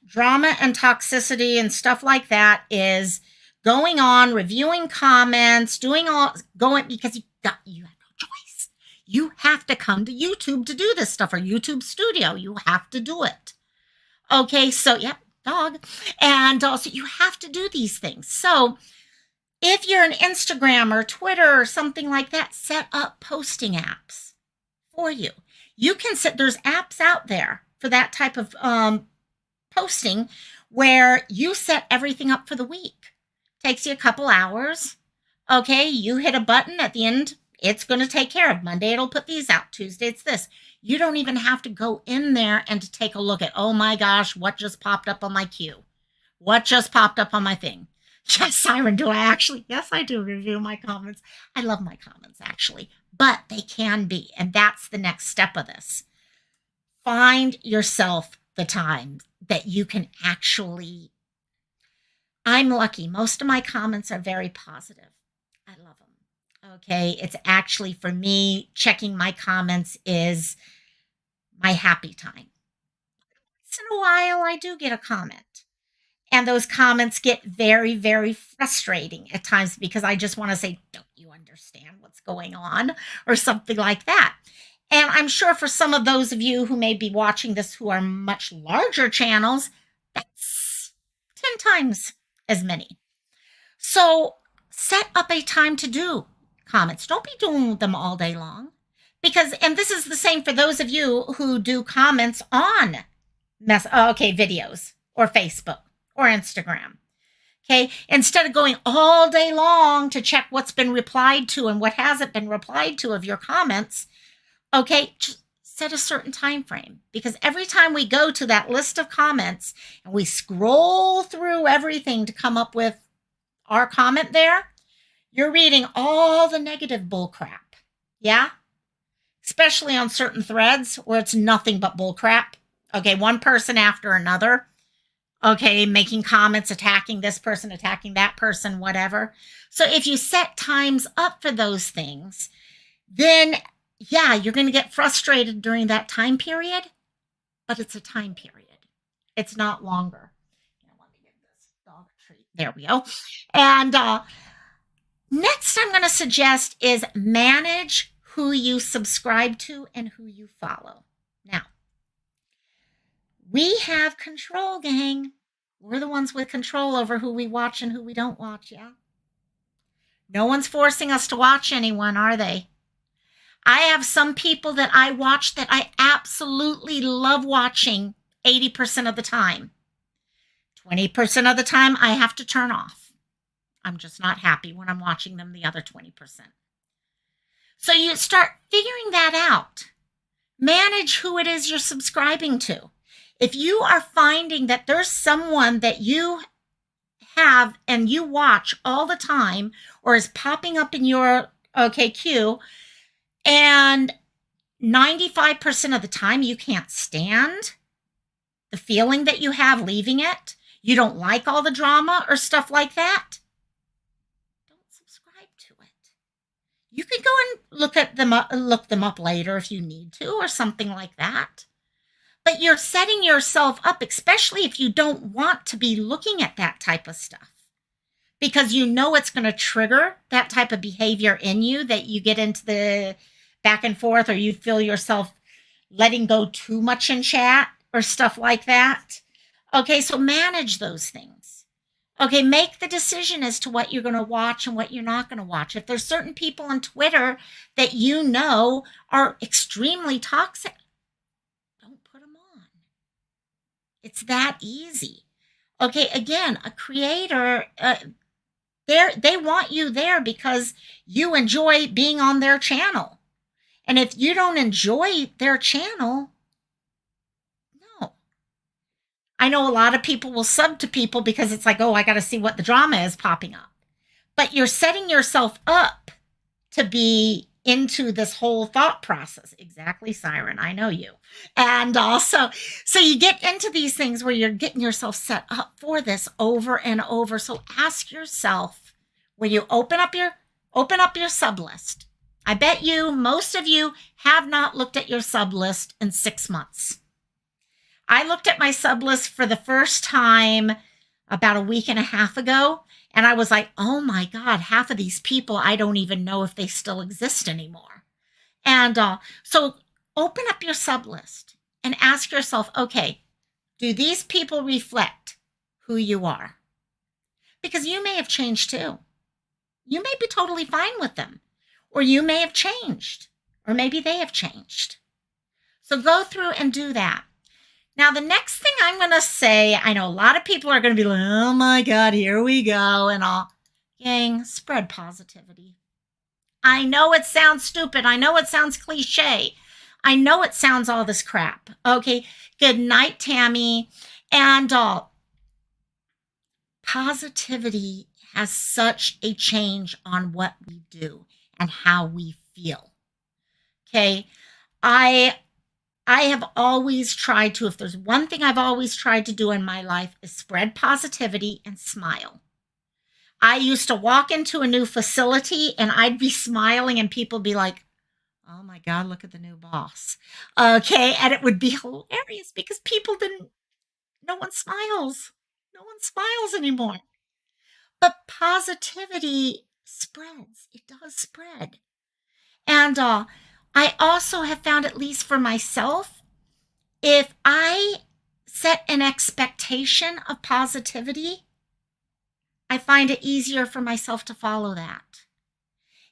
A: drama and toxicity and stuff like that is going on, reviewing comments, doing all going because you have no choice. You have to come to YouTube to do this stuff, or YouTube Studio. You have to do it. Okay, so yeah, dog. And also you have to do these things. So if you're an Instagram or Twitter or something like that, set up posting apps for you. You can set, there's apps out there for that type of posting where you set everything up for the week. Takes you a couple hours. Okay, you hit a button at the end, it's going to take care of. Monday, it'll put these out. Tuesday, it's this. You don't even have to go in there and to take a look at, oh my gosh, what just popped up on my queue? What just popped up on my thing? Yes, Siren, do I actually? Yes, I do review my comments. I love my comments, actually, but they can be. And that's the next step of this. Find yourself the time that you can actually. I'm lucky. Most of my comments are very positive. I love them. Okay. It's actually, for me, checking my comments is my happy time. Once in a while, I do get a comment. And those comments get very, very frustrating at times because I just want to say, don't you understand what's going on? Or something like that. And I'm sure for some of those of you who may be watching this who are much larger channels, that's 10 times as many. So set up a time to do comments. Don't be doing them all day long. Because, and this is the same for those of you who do comments on videos or Facebook or Instagram. Okay, instead of going all day long to check what's been replied to and what hasn't been replied to of your comments, okay, just set a certain time frame, because every time we go to that list of comments and we scroll through everything to come up with our comment there, you're reading all the negative bull crap. Yeah? Especially on certain threads where it's nothing but bull crap. Okay, one person after another. Okay, making comments, attacking this person, attacking that person, whatever. So if you set times up for those things, then yeah, you're going to get frustrated during that time period, but it's a time period. It's not longer. Let me get this dog treat. There we go. And next I'm going to suggest is manage who you subscribe to and who you follow. Now, we have control, gang. We're the ones with control over who we watch and who we don't watch, yeah? No one's forcing us to watch anyone, are they? I have some people that I watch that I absolutely love watching 80% of the time. 20% of the time, I have to turn off. I'm just not happy when I'm watching them the other 20%. So you start figuring that out. Manage who it is you're subscribing to. If you are finding that there's someone that you have and you watch all the time or is popping up in your queue, and 95% of the time you can't stand the feeling that you have leaving it, you don't like all the drama or stuff like that, don't subscribe to it. You can go and look them up later if you need to or something like that. But you're setting yourself up, especially if you don't want to be looking at that type of stuff, because you know it's going to trigger that type of behavior in you, that you get into the back and forth, or you feel yourself letting go too much in chat or stuff like that. Okay, so manage those things. Okay, make the decision as to what you're going to watch and what you're not going to watch. If there's certain people on Twitter that you know are extremely toxic, don't put them on. It's that easy. Okay, again, a creator, they want you there because you enjoy being on their channel. And if you don't enjoy their channel, no. I know a lot of people will sub to people because it's like, oh, I got to see what the drama is popping up. But you're setting yourself up to be into this whole thought process. Exactly, Siren. I know you. And also, so you get into these things where you're getting yourself set up for this over and over. So ask yourself when you open up your sub list. I bet you most of you have not looked at your sub list in 6 months. I looked at my sub list for the first time about a week and a half ago, and I was like, oh my God, half of these people, I don't even know if they still exist anymore. And so open up your sub list and ask yourself, okay, do these people reflect who you are? Because you may have changed too. You may be totally fine with them, or you may have changed, or maybe they have changed. So go through and do that. Now, the next thing I'm going to say, I know a lot of people are going to be like, oh my God, here we go, and all. Gang, spread positivity. I know it sounds stupid. I know it sounds cliche. I know it sounds all this crap. Okay, good night, Tammy. And positivity has such a change on what we do and how we feel. Okay, I have always tried to, if there's one thing I've always tried to do in my life, is spread positivity and smile. I used to walk into a new facility and I'd be smiling and people would be like, oh my God, look at the new boss. Okay. And it would be hilarious because no one smiles. No one smiles anymore. But positivity spreads. It does spread. And I also have found, at least for myself, if I set an expectation of positivity, I find it easier for myself to follow that.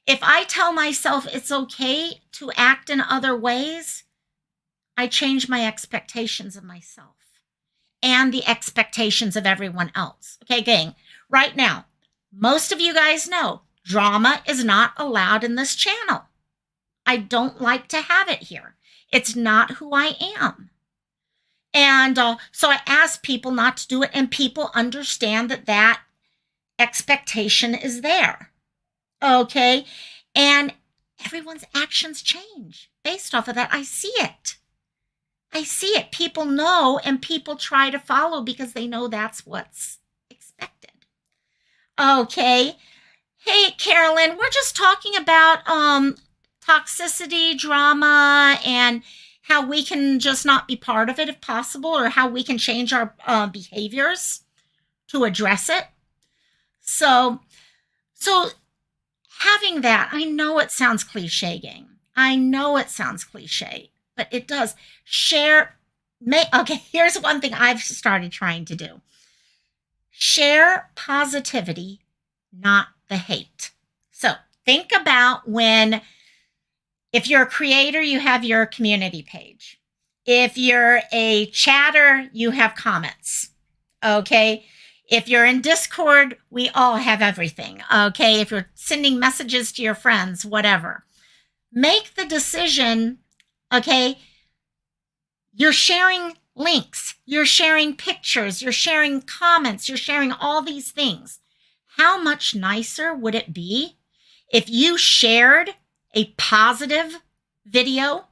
A: If I tell myself it's okay to act in other ways, I change my expectations of myself and the expectations of everyone else. Okay, gang, right now, most of you guys know drama is not allowed in this channel. I don't like to have it here. It's not who I am. And so I ask people not to do it, and people understand that expectation is there. Okay? And everyone's actions change based off of that. I see it. I see it. People know, and people try to follow because they know that's what's expected. Okay. Hey, Carolyn, we're just talking about toxicity, drama, and how we can just not be part of it if possible, or how we can change our behaviors to address it. So having that, I know it sounds cliche, gang. I know it sounds cliche, but it does. Okay, here's one thing I've started trying to do. Share positivity, not the hate. So think about if you're a creator, you have your community page. If you're a chatter, you have comments. Okay. If you're in Discord, we all have everything. Okay. If you're sending messages to your friends, whatever, make the decision. Okay. You're sharing links, you're sharing pictures, you're sharing comments, you're sharing all these things. How much nicer would it be if you shared a positive video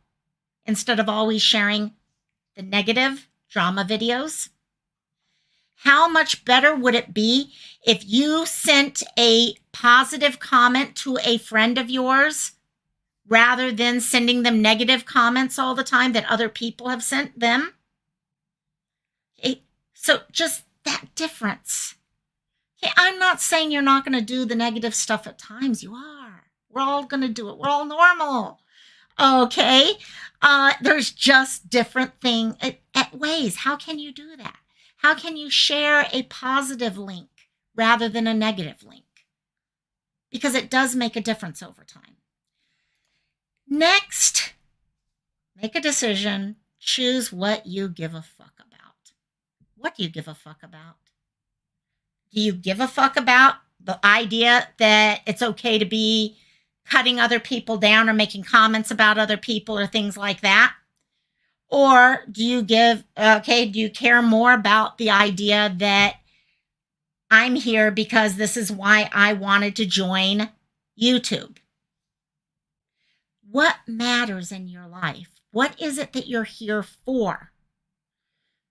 A: instead of always sharing the negative drama videos? How much better would it be if you sent a positive comment to a friend of yours rather than sending them negative comments all the time that other people have sent them? So just that difference. Okay, I'm not saying you're not going to do the negative stuff at times. You are. We're all going to do it. We're all normal. Okay. There's just different ways. How can you do that? How can you share a positive link rather than a negative link? Because it does make a difference over time. Next, make a decision. Choose what you give a fuck about. What do you give a fuck about? Do you give a fuck about the idea that it's okay to be cutting other people down or making comments about other people or things like that? Or do you care more about the idea that I'm here because this is why I wanted to join YouTube? What matters in your life? What is it that you're here for?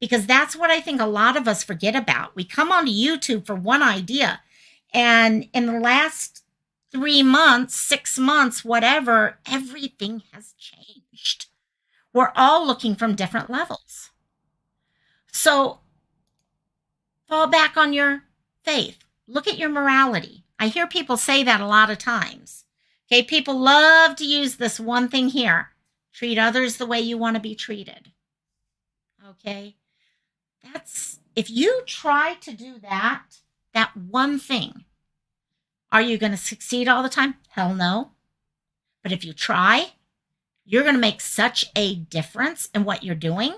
A: Because that's what I think a lot of us forget about. We come onto YouTube for one idea, and in the last 3 months, 6 months, whatever, everything has changed. We're all looking from different levels. So fall back on your faith. Look at your morality. I hear people say that a lot of times. Okay, people love to use this one thing here. Treat others the way you want to be treated. Okay? If you try to do that one thing, are you going to succeed all the time? Hell no. But if you try, you're going to make such a difference in what you're doing.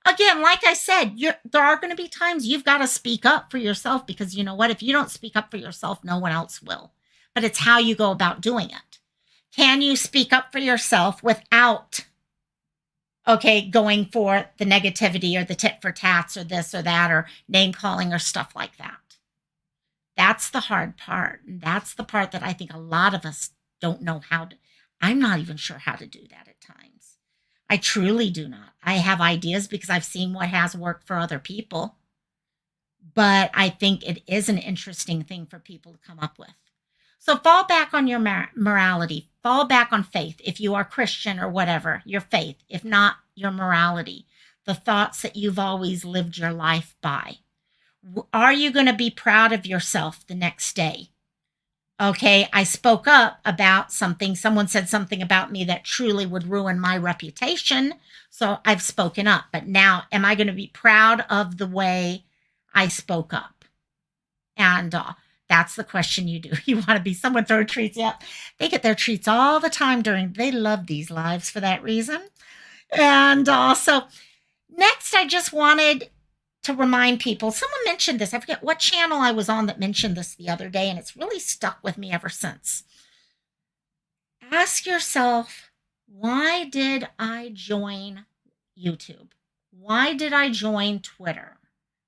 A: Again, like I said, there are going to be times you've got to speak up for yourself, because you know what? If you don't speak up for yourself, no one else will. But it's how you go about doing it. Can you speak up for yourself without, going for the negativity or the tit for tats or this or that or name calling or stuff like that? That's the hard part. And that's the part that I think a lot of us don't know how to. I'm not even sure how to do that at times. I truly do not. I have ideas because I've seen what has worked for other people. But I think it is an interesting thing for people to come up with. So fall back on your morality. Fall back on faith. If you are Christian or whatever, your faith. If not, your morality. The thoughts that you've always lived your life by. Are you going to be proud of yourself the next day? Okay, I spoke up about something. Someone said something about me that truly would ruin my reputation. So I've spoken up. But now, am I going to be proud of the way I spoke up? And that's the question you do. You want to be someone throwing treats. Yep. They get their treats all the time they love these lives for that reason. And so next, I just wanted to remind people, someone mentioned this. I forget what channel I was on that mentioned this the other day, and it's really stuck with me ever since. Ask yourself, why did I join YouTube? Why did I join Twitter?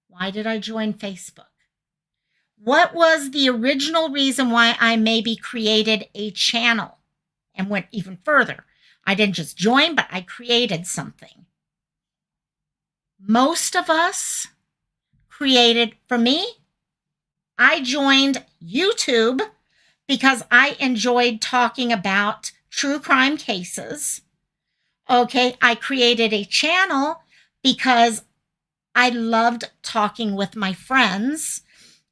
A: Why did I join Facebook? What was the original reason why I maybe created a channel and went even further? I didn't just join, but I created something. Most of us created, for me, I joined YouTube because I enjoyed talking about true crime cases. Okay, I created a channel because I loved talking with my friends,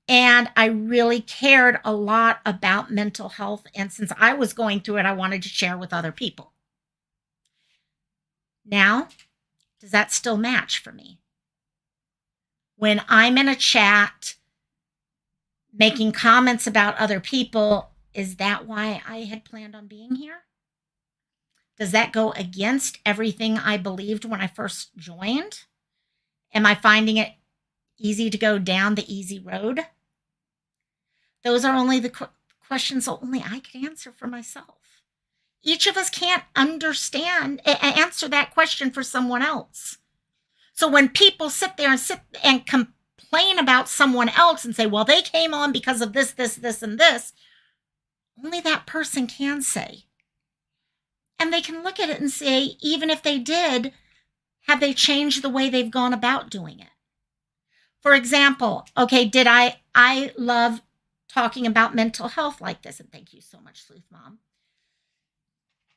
A: and I really cared a lot about mental health. And since I was going through it, I wanted to share with other people. Now, does that still match for me? When I'm in a chat making comments about other people, is that why I had planned on being here? Does that go against everything I believed when I first joined? Am I finding it easy to go down the easy road? Those are only the questions only I can answer for myself. Each of us can't answer that question for someone else. So when people sit and complain about someone else and say, well, they came on because of this, this, this, and this, only that person can say. And they can look at it and say, even if they did, have they changed the way they've gone about doing it? For example, did I love talking about mental health like this? And thank you so much, Sleuth Mom.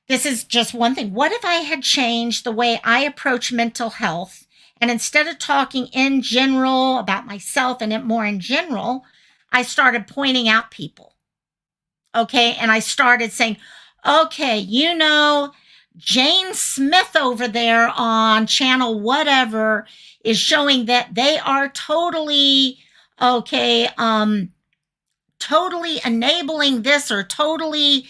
A: This is just one thing. What if I had changed the way I approach mental health, and instead of talking in general about myself and it more in general, I started pointing out people. And I started saying, Jane Smith over there on channel whatever is showing that they are totally enabling this or totally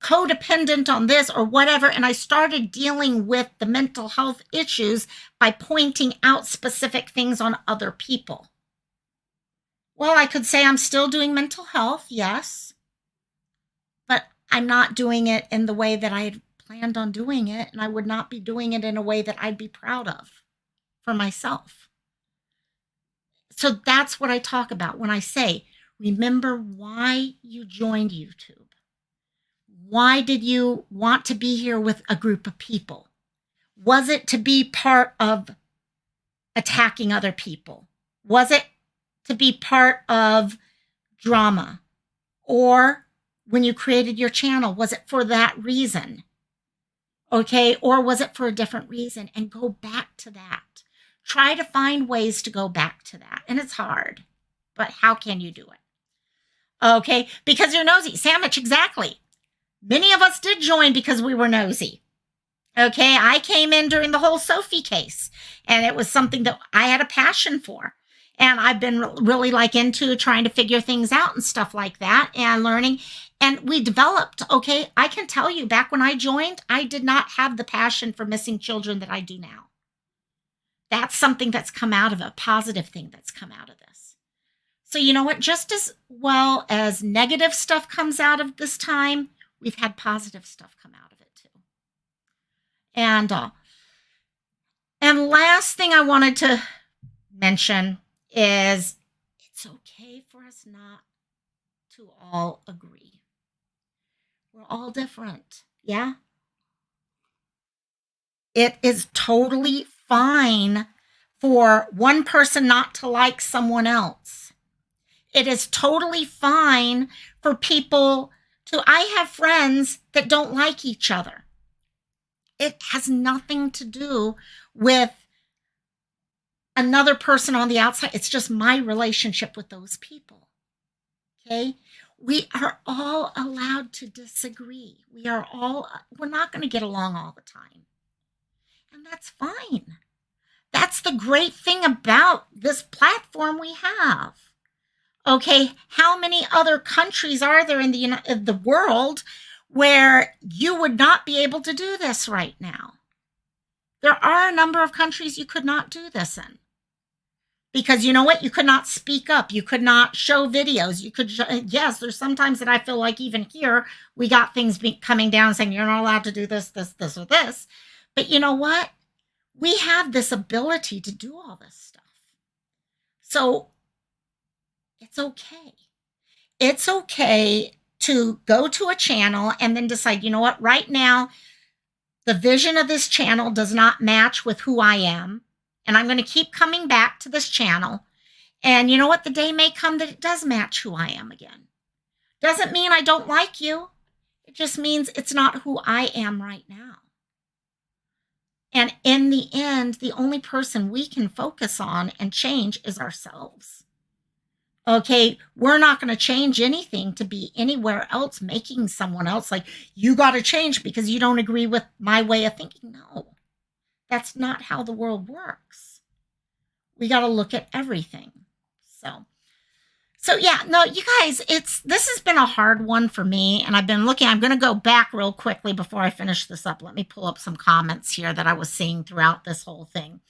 A: codependent on this or whatever. And I started dealing with the mental health issues by pointing out specific things on other people. Well, I could say I'm still doing mental health, yes, but I'm not doing it in the way that I had planned on doing it, and I would not be doing it in a way that I'd be proud of for myself. So that's what I talk about when I say, remember why you joined YouTube. Why did you want to be here with a group of people? Was it to be part of attacking other people? Was it to be part of drama? Or when you created your channel, was it for that reason? Okay, or was it for a different reason? And go back to that. Try to find ways to go back to that. And it's hard, but how can you do it? Okay, because you're nosy. Sandwich, exactly. Many of us did join because we were nosy. Okay, I came in during the whole Sophie case, and it was something that I had a passion for. And I've been really like into trying to figure things out and stuff like that and learning. And we developed, okay, I can tell you back when I joined, I did not have the passion for missing children that I do now. That's something that's come out of a positive thing that's come out of this. So you know what? Just as well as negative stuff comes out of this time, we've had positive stuff come out of it too. And last thing I wanted to mention is it's okay for us not to all agree. We're all different. Yeah. It is totally fine for one person not to like someone else. It is totally fine for people to, I have friends that don't like each other. It has nothing to do with another person on the outside. It's just my relationship with those people. Okay? We are all allowed to disagree. We're not going to get along all the time. And that's fine. That's the great thing about this platform we have. Okay, how many other countries are there in the world where you would not be able to do this right now? There are a number of countries you could not do this in. Because you know what? You could not speak up. You could not show videos. Yes, there's sometimes that I feel like even here, we got things coming down saying you're not allowed to do this, this, this, or this. But you know what? We have this ability to do all this stuff. So it's okay. It's okay to go to a channel and then decide, you know what? Right now, the vision of this channel does not match with who I am. And I'm going to keep coming back to this channel. And you know what? The day may come that it does match who I am again. Doesn't mean I don't like you. It just means it's not who I am right now. And in the end, the only person we can focus on and change is ourselves. Okay, we're not going to change anything to be anywhere else making someone else like, you got to change because you don't agree with my way of thinking. No, that's not how the world works. We got to look at everything. So yeah, no, you guys, this has been a hard one for me, and I've been looking. I'm going to go back real quickly before I finish this up. Let me pull up some comments here that I was seeing throughout this whole thing.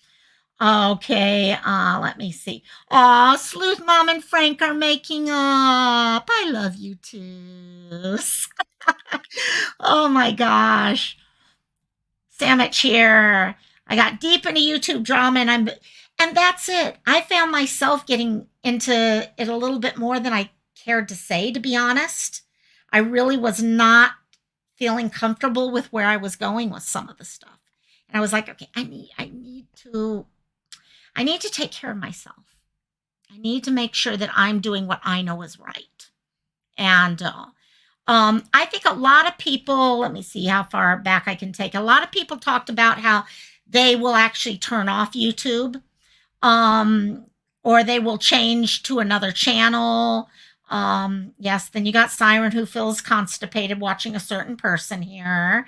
A: Okay, let me see. Aw, Sleuth Mom and Frank are making up. I love you too. Oh my gosh. Sandwich here. I got deep into YouTube drama and that's it. I found myself getting into it a little bit more than I cared to say, to be honest. I really was not feeling comfortable with where I was going with some of the stuff. And I was like, okay, I need to take care of myself. I need to make sure that I'm doing what I know is right. And I think a lot of people, let me see how far back I can take. A lot of people talked about how they will actually turn off YouTube, or they will change to another channel. Yes, then you got Siren who feels constipated watching a certain person here.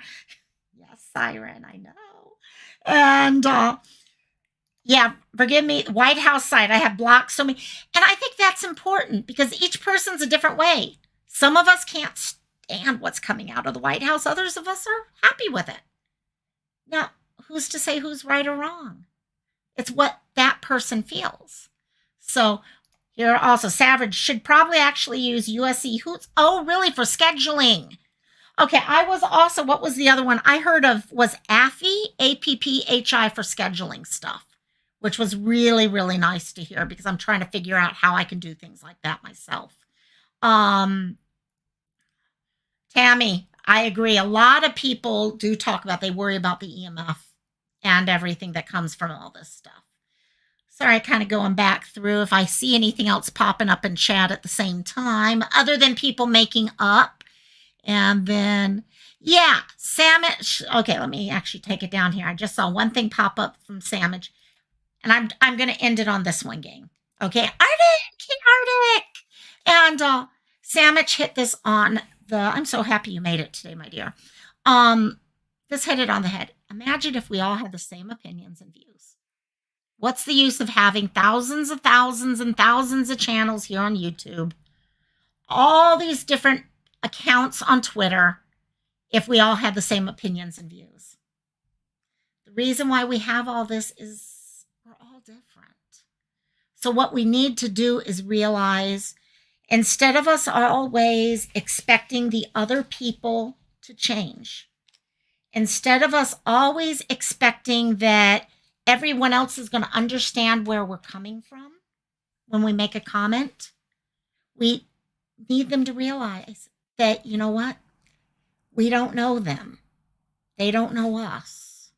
A: Yes, Siren, I know. And yeah, forgive me, White House side, I have blocked so many. And I think that's important because each person's a different way. Some of us can't stand what's coming out of the White House. Others of us are happy with it. Now, who's to say who's right or wrong? It's what that person feels. So Here also, Savage should probably actually use USC Hoots. Oh, really? For scheduling? Okay, I was also, what was the other one I heard of was APPHI, APPHI for scheduling stuff, which was really, really nice to hear because I'm trying to figure out how I can do things like that myself. Um, Tammy, I agree. A lot of people do talk about, they worry about the EMF and everything that comes from all this stuff. Sorry, kind of going back through if I see anything else popping up in chat at the same time, other than people making up. And then, yeah, Samage. Okay, let me actually take it down here. I just saw one thing pop up from Samage, and I'm going to end it on this one, gang. Okay, Arctic, and Samage hit this on the. I'm so happy you made it today, my dear. This hit it on the head. Imagine if we all had the same opinions and views. What's the use of having thousands and thousands of channels here on YouTube? All these different accounts on Twitter if we all had the same opinions and views. The reason why we have all this is we're all different. So what we need to do is realize instead of us always expecting the other people to change, instead of us always expecting that everyone else is going to understand where we're coming from when we make a comment, we need them to realize that, you know what? We don't know them. They don't know us.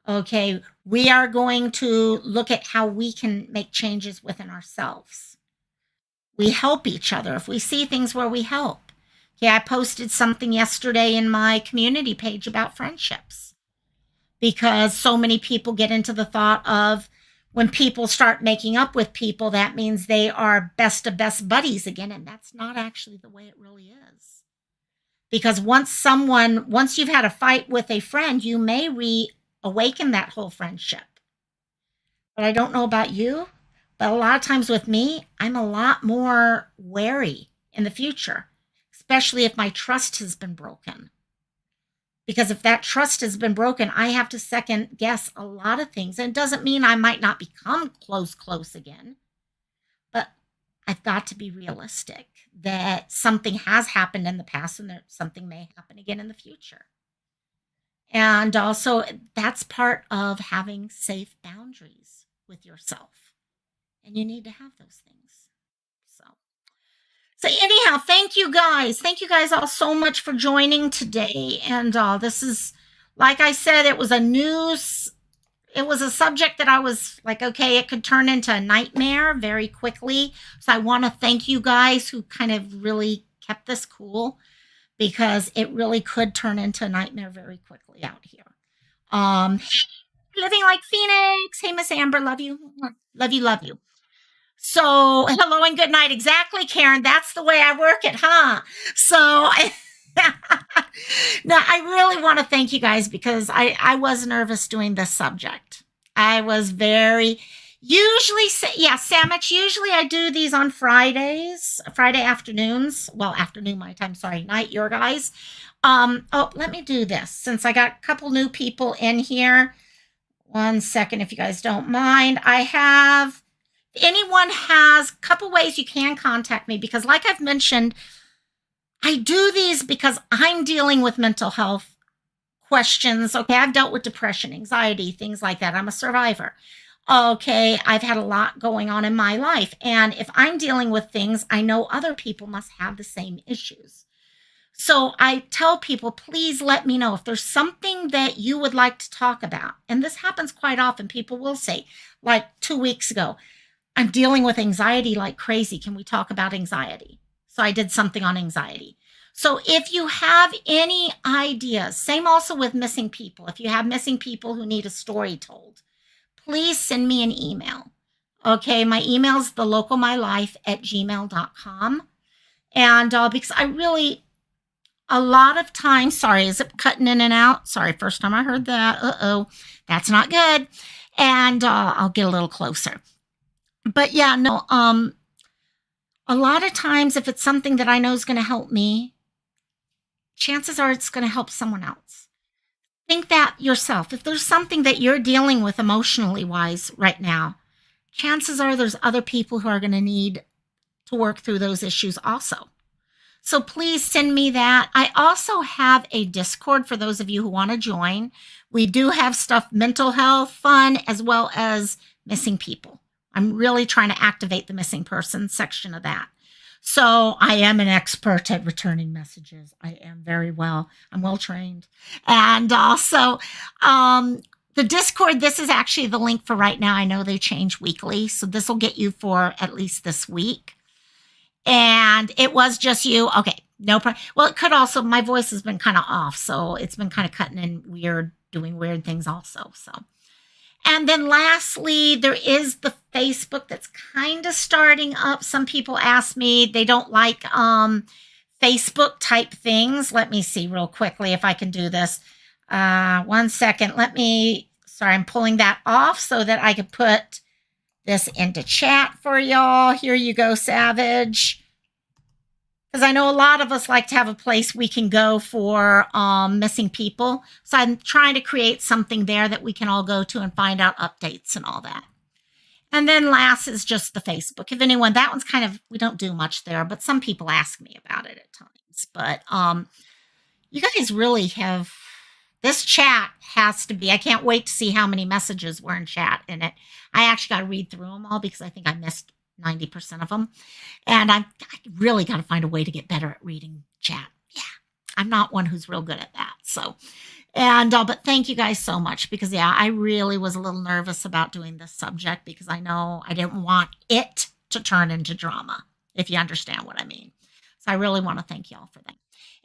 A: Okay, we are going to look at how we can make changes within ourselves. We help each other if we see things where we help. Okay, I posted something yesterday in my community page about friendships because so many people get into the thought of when people start making up with people, that means they are best of best buddies again. And that's not actually the way it really is. Because once you've had a fight with a friend, you may reawaken that whole friendship. But I don't know about you, but a lot of times with me, I'm a lot more wary in the future, especially if my trust has been broken. Because if that trust has been broken, I have to second guess a lot of things. And it doesn't mean I might not become close again. But I've got to be realistic that something has happened in the past and that something may happen again in the future. And also, that's part of having safe boundaries with yourself. And you need to have those things. So anyhow, thank you guys. Thank you guys all so much for joining today. And this is, like I said, it was a subject that I was like, okay, it could turn into a nightmare very quickly. So I want to thank you guys who kind of really kept this cool because it really could turn into a nightmare very quickly out here. Living like Phoenix. Hey, Miss Amber, love you. Love you, love you. So, hello and good night. Exactly, Karen. That's the way I work it, huh? So, now I really want to thank you guys because I was nervous doing this subject. I was Samich, usually I do these on Friday afternoons. Well, afternoon my time, sorry, night your guys. Let me do this since I got a couple new people in here. 1 second, if you guys don't mind. Anyone has a couple ways you can contact me because like I've mentioned, I do these because I'm dealing with mental health questions. Okay, I've dealt with depression, anxiety, things like that. I'm a survivor. Okay, I've had a lot going on in my life. And if I'm dealing with things, I know other people must have the same issues. So I tell people, please let me know if there's something that you would like to talk about. And this happens quite often. People will say, like 2 weeks ago, I'm dealing with anxiety like crazy. Can we talk about anxiety? So I did something on anxiety. So if you have any ideas, same also with missing people. If you have missing people who need a story told, please send me an email. Okay, my email is thelocalmylife@gmail.com. And because a lot of times, sorry, is it cutting in and out? Sorry, first time I heard that. That's not good. And I'll get a little closer. But yeah, no, a lot of times if it's something that I know is going to help me, chances are it's going to help someone else. Think that yourself. If there's something that you're dealing with emotionally wise right now, chances are there's other people who are going to need to work through those issues also. So please send me that. I also have a Discord for those of you who want to join. We do have stuff, mental health, fun, as well as missing people. I'm really trying to activate the missing person section of that. So I am an expert at returning messages. I am very well. I'm well trained. And also, the Discord, this is actually the link for right now. I know they change weekly. So this will get you for at least this week. And it was just you. Okay, no problem. Well, it could also, my voice has been kind of off. So it's been kind of cutting in weird, doing weird things also. So, and then lastly, there is the Facebook that's kind of starting up. Some people ask me, they don't like Facebook type things. Let me see real quickly if I can do this. 1 second. Sorry, I'm pulling that off so that I can put this into chat for y'all. Here you go, Savage. Because I know a lot of us like to have a place we can go for missing people. So I'm trying to create something there that we can all go to and find out updates and all that. And then last is just the Facebook. If anyone, that one's kind of, we don't do much there, but some people ask me about it at times. But you guys really have, this chat has to be, I can't wait to see how many messages were in chat in it. I actually got to read through them all because I think I missed 90% of them. And I really got to find a way to get better at reading chat. Yeah, I'm not one who's real good at that. So, and, but thank you guys so much because, yeah, I really was a little nervous about doing this subject because I know I didn't want it to turn into drama, if you understand what I mean. So I really want to thank y'all for that.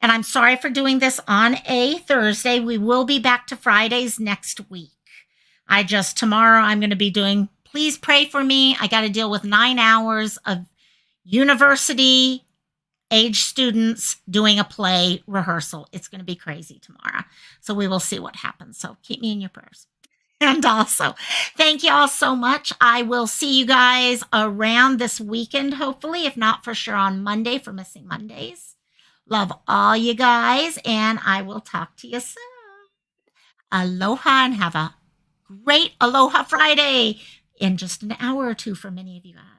A: And I'm sorry for doing this on a Thursday. We will be back to Fridays next week. Tomorrow I'm going to be doing, please pray for me. I got to deal with 9 hours of university age students doing a play rehearsal. It's going to be crazy tomorrow. So we will see what happens. So keep me in your prayers. And also, thank you all so much. I will see you guys around this weekend, hopefully, if not for sure on Monday for Missing Mondays. Love all you guys, and I will talk to you soon. Aloha and have a great Aloha Friday in just an hour or two for many of you guys.